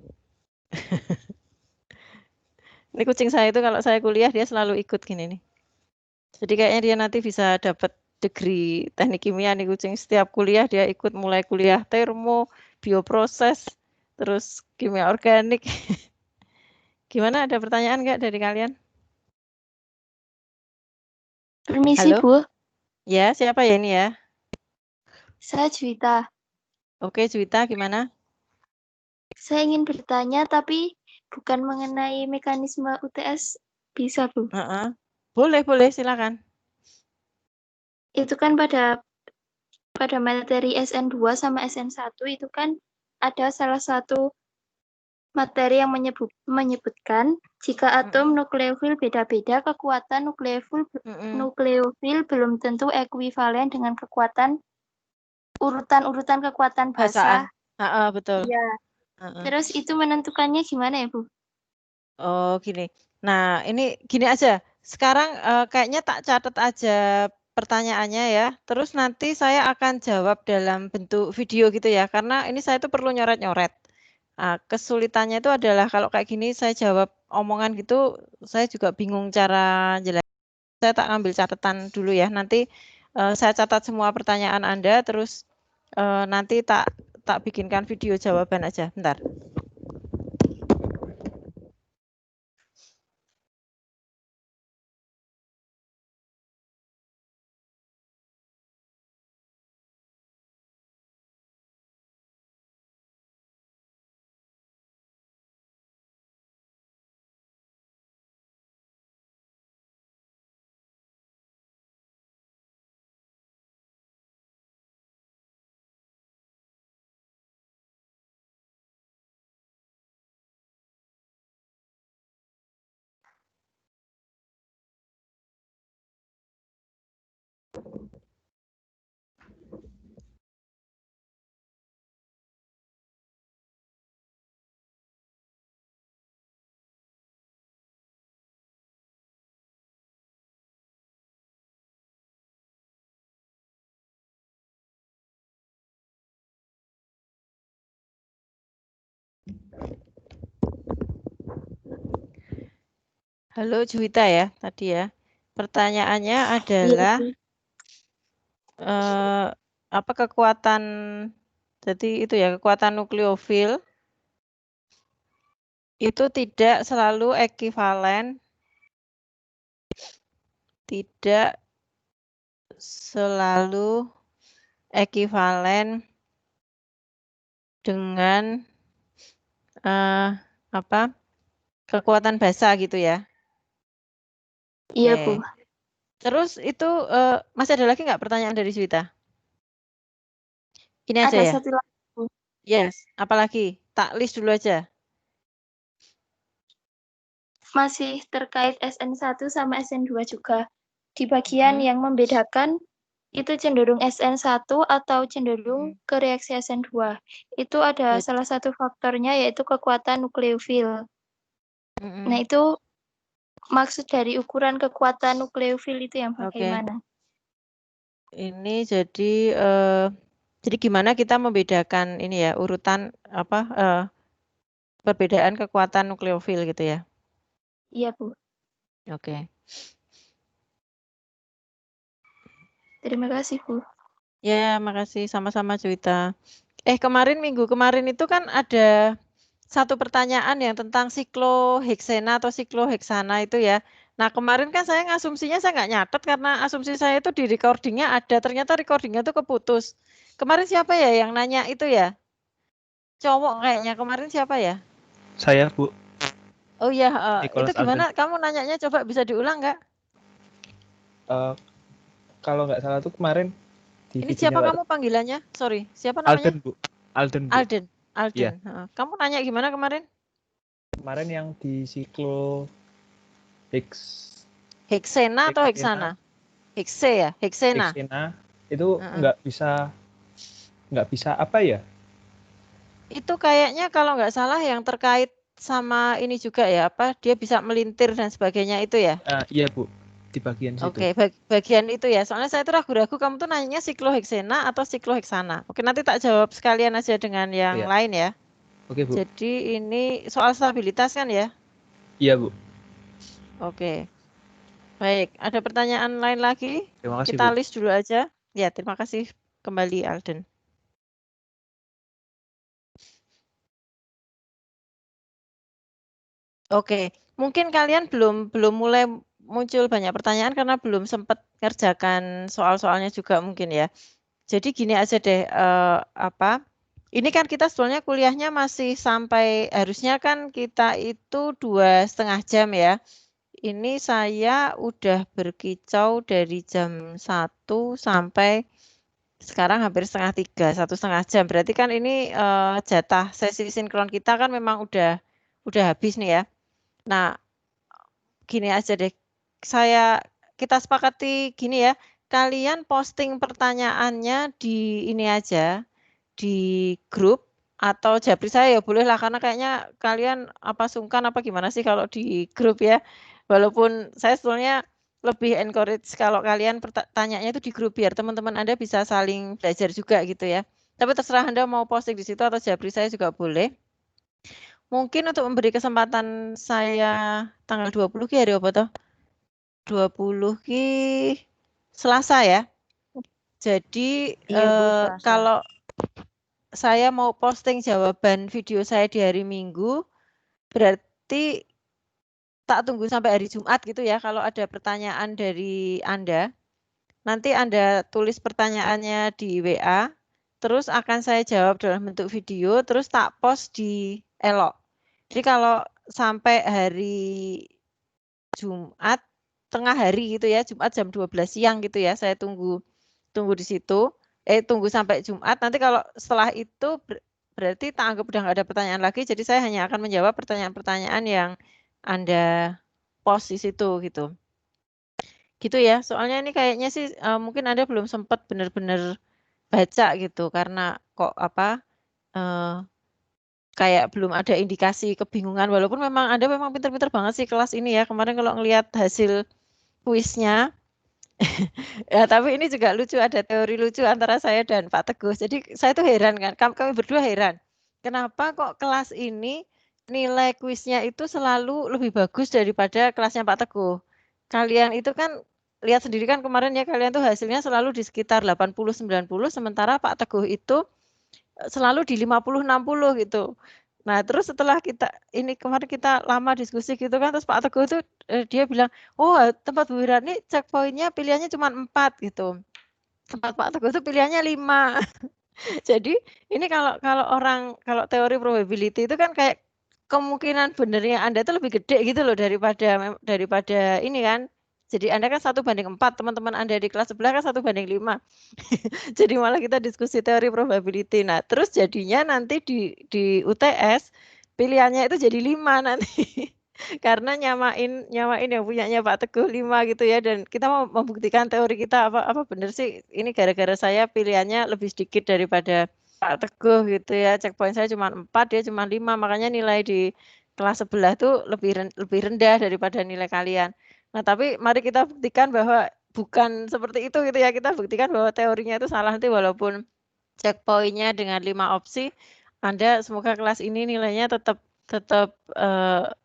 Ini kucing saya itu kalau saya kuliah dia selalu ikut gini nih. Jadi kayaknya dia nanti bisa dapat degree teknik kimia nih kucing. Setiap kuliah dia ikut mulai kuliah termo, bioproses, terus kimia organik. Gimana ada pertanyaan nggak dari kalian? Permisi, Halo? Bu. Ya, siapa ya ini ya? Saya Juwita. Oke, Juwita gimana? Saya ingin bertanya, tapi bukan mengenai mekanisme UTS. Bisa, Bu? Heeh. Boleh, silakan. Itu kan pada materi SN2 sama SN1 itu kan ada salah satu materi yang menyebutkan jika atom nukleofil beda-beda, kekuatan nukleofil belum tentu ekuivalen dengan kekuatan urutan kekuatan Bahasaan. basa. Heeh, betul. Iya. Heeh. Terus itu menentukannya gimana ya, Bu? Oh, gini. Nah, ini gini aja. Sekarang, kayaknya tak catat aja pertanyaannya ya, terus nanti saya akan jawab dalam bentuk video gitu ya, karena ini saya tuh perlu nyoret-nyoret. Kesulitannya itu adalah kalau kayak gini saya jawab omongan gitu, saya juga bingung cara saya tak ambil catatan dulu ya, nanti, saya catat semua pertanyaan Anda, terus, nanti tak bikinkan video jawaban aja, bentar. Halo Juwita ya, tadi ya. Pertanyaannya Iya, adalah Bu. apa kekuatan, jadi itu ya, kekuatan nukleofil itu tidak selalu ekuivalen, tidak selalu ekuivalen dengan apa kekuatan basa gitu ya. Iya, Oke. Bu. Terus itu masih ada lagi nggak pertanyaan dari Juwita? Ini aja Ada ya? satu lagi, Bu. Yes, apalagi? Tak list dulu aja. Masih terkait SN1 sama SN2 juga. Di bagian yang membedakan itu cenderung SN1 atau cenderung ke reaksi SN2. Itu ada salah satu faktornya yaitu kekuatan nukleofil. Nah, itu maksud dari ukuran kekuatan nukleofil itu yang bagaimana? Ini jadi gimana kita membedakan ini ya, urutan apa perbedaan kekuatan nukleofil gitu ya. Iya, Bu. Oke. Terima kasih, Bu. Ya, makasih sama-sama Juwita. Minggu kemarin itu kan ada satu pertanyaan yang tentang sikloheksena atau sikloheksana itu ya. Nah, kemarin kan saya ngasumsinya saya nggak nyatet karena asumsi saya itu di recordingnya ada, ternyata recordingnya itu keputus. Kemarin siapa ya yang nanya itu ya? Cowok kayaknya, kemarin siapa ya? Saya, Bu. Oh iya, itu Nicholas gimana? Alden. Kamu nanyanya coba bisa diulang nggak? Kalau nggak salah tuh kemarin di Ini videonya siapa Pak kamu panggilannya? Sorry, siapa namanya? Alden, Bu. Alden, Bu. Alden. Iya. Kamu nanya gimana kemarin? Kemarin yang di siklo Heksena atau heksana? Hekse ya, heksena. Heksena itu nggak bisa apa ya? Itu kayaknya kalau nggak salah yang terkait sama ini juga ya, apa dia bisa melintir dan sebagainya itu ya? Iya, Bu. Di bagian situ. Oke, bagian itu ya. Soalnya saya itu ragu-ragu kamu tuh nanyanya sikloheksena atau sikloheksana. Oke, nanti tak jawab sekalian aja dengan yang lain ya. Oke, Bu. Jadi ini soal stabilitas kan ya? Iya, Bu. Oke. Baik, ada pertanyaan lain lagi? Terima kasih, Kita Bu. list dulu aja. Ya, terima kasih kembali Alden. Oke, mungkin kalian belum mulai muncul banyak pertanyaan karena belum sempat ngerjakan soal-soalnya juga mungkin ya. Jadi gini aja deh, ini kan kita sebetulnya kuliahnya masih sampai, harusnya kan kita itu 2,5 jam ya. Ini saya udah berkicau dari jam 1 sampai sekarang hampir 2:30, 1,5 jam. Berarti kan ini jatah sesi sinkron kita kan memang udah habis nih ya. Nah, gini aja deh, kita sepakati gini ya, kalian posting pertanyaannya di ini aja, di grup atau japri saya ya boleh lah, karena kayaknya kalian apa sungkan apa gimana sih kalau di grup ya. Walaupun saya sebetulnya lebih encourage kalau kalian tanyanya itu di grup biar teman-teman Anda bisa saling belajar juga gitu ya. Tapi terserah Anda mau posting di situ atau japri saya juga boleh. Mungkin untuk memberi kesempatan saya tanggal 20 ki hari apa toh? 20 ki Selasa ya. Jadi kalau saya mau posting jawaban video saya di hari Minggu, berarti tak tunggu sampai hari Jumat gitu ya. Kalau ada pertanyaan dari Anda, nanti Anda tulis pertanyaannya di WA, terus akan saya jawab dalam bentuk video, terus tak post di Elok. Jadi kalau sampai hari Jumat tengah hari gitu ya, Jumat jam 12 siang gitu ya, saya tunggu di situ. Tunggu sampai Jumat. Nanti kalau setelah itu berarti tak anggap udah nggak ada pertanyaan lagi. Jadi saya hanya akan menjawab pertanyaan-pertanyaan yang Anda post di situ gitu. Gitu ya. Soalnya ini kayaknya sih mungkin Anda belum sempat benar-benar baca gitu karena kok kayak belum ada indikasi kebingungan, walaupun memang Anda memang pinter-pinter banget sih kelas ini ya. Kemarin kalau ngelihat hasil kuisnya, ya tapi ini juga lucu, ada teori lucu antara saya dan Pak Teguh. Jadi saya tuh heran kan, kami berdua heran. kenapa kok kelas ini nilai kuisnya itu selalu lebih bagus daripada kelasnya Pak Teguh. Kalian itu kan lihat sendiri kan kemarin ya, kalian tuh hasilnya selalu di sekitar 80-90, sementara Pak Teguh itu selalu di 50-60 gitu. Nah, terus setelah kemarin kita lama diskusi gitu kan, terus Pak Teguh tuh dia bilang, oh tempat Bu Wirani checkpointnya pilihannya cuma 4 gitu. Tempat Pak Teguh tuh pilihannya 5. Jadi ini kalau teori probability itu kan kayak kemungkinan benernya Anda itu lebih gede gitu loh daripada ini kan. Jadi Anda kan 1/4, teman-teman Anda di kelas sebelah kan 1/5. Jadi malah kita diskusi teori probability. Nah, terus jadinya nanti di UTS pilihannya itu jadi 5 nanti. Karena nyamain yang punyanya Pak Teguh 5 gitu ya, dan kita mau membuktikan teori kita apa bener sih ini gara-gara saya pilihannya lebih sedikit daripada Pak Teguh gitu ya, checkpoint saya cuma 4, dia cuma 5, makanya nilai di kelas sebelah tuh lebih rendah daripada nilai kalian. Nah, tapi mari kita buktikan bahwa bukan seperti itu gitu ya, kita buktikan bahwa teorinya itu salah nanti walaupun checkpoint-nya dengan 5 opsi, Anda semoga kelas ini nilainya tetap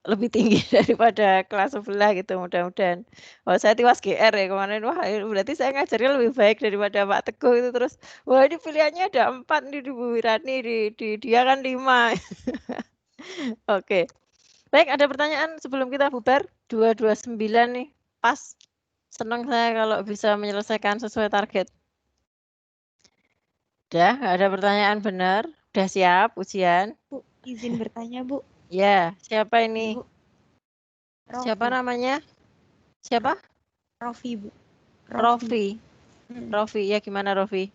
lebih tinggi daripada kelas sebelah gitu mudah-mudahan. Wah, saya tiwas GR ya kemarin, wah berarti saya ngajarnya lebih baik daripada Pak Teguh itu, terus wah ini pilihannya ada 4 nih di Bu Wirani, di dia kan 5. Oke. Baik, ada pertanyaan sebelum kita bubar? 229 nih, pas. Senang saya kalau bisa menyelesaikan sesuai target. Udah, nggak ada pertanyaan benar? Udah siap ujian? Bu, izin bertanya, Bu. Ya, siapa ini? Bu. Rofi. Siapa namanya? Siapa? Rofi, Bu. Rofi. Rofi, ya gimana Rofi?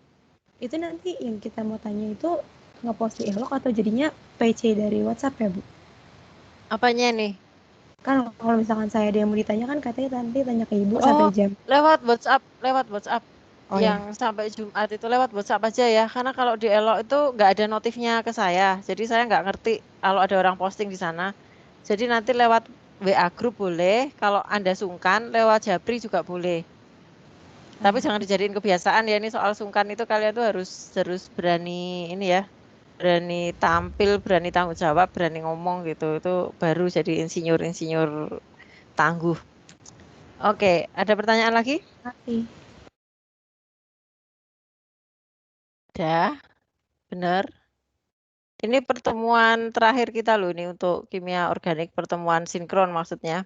Itu nanti yang kita mau tanya itu ngepost di Elok atau jadinya PC dari WhatsApp ya, Bu? Apanya nih? Kan kalau misalkan saya ada yang mau ditanya kan katanya nanti tanya ke Ibu sampai jam. Lewat WhatsApp. Oh, yang sampai Jumat itu lewat WhatsApp aja ya, karena kalau di Elok itu nggak ada notifnya ke saya, jadi saya nggak ngerti kalau ada orang posting di sana. Jadi nanti lewat WA grup boleh, kalau Anda sungkan lewat Japri juga boleh. Tapi jangan dijadiin kebiasaan ya, ini soal sungkan itu kalian tuh harus berani ini ya, berani tampil, berani tanggung jawab, berani ngomong gitu, itu baru jadi insinyur tangguh. Oke, ada pertanyaan lagi? Makasih. Udah, benar. Ini pertemuan terakhir kita loh ini untuk kimia organik, pertemuan sinkron maksudnya.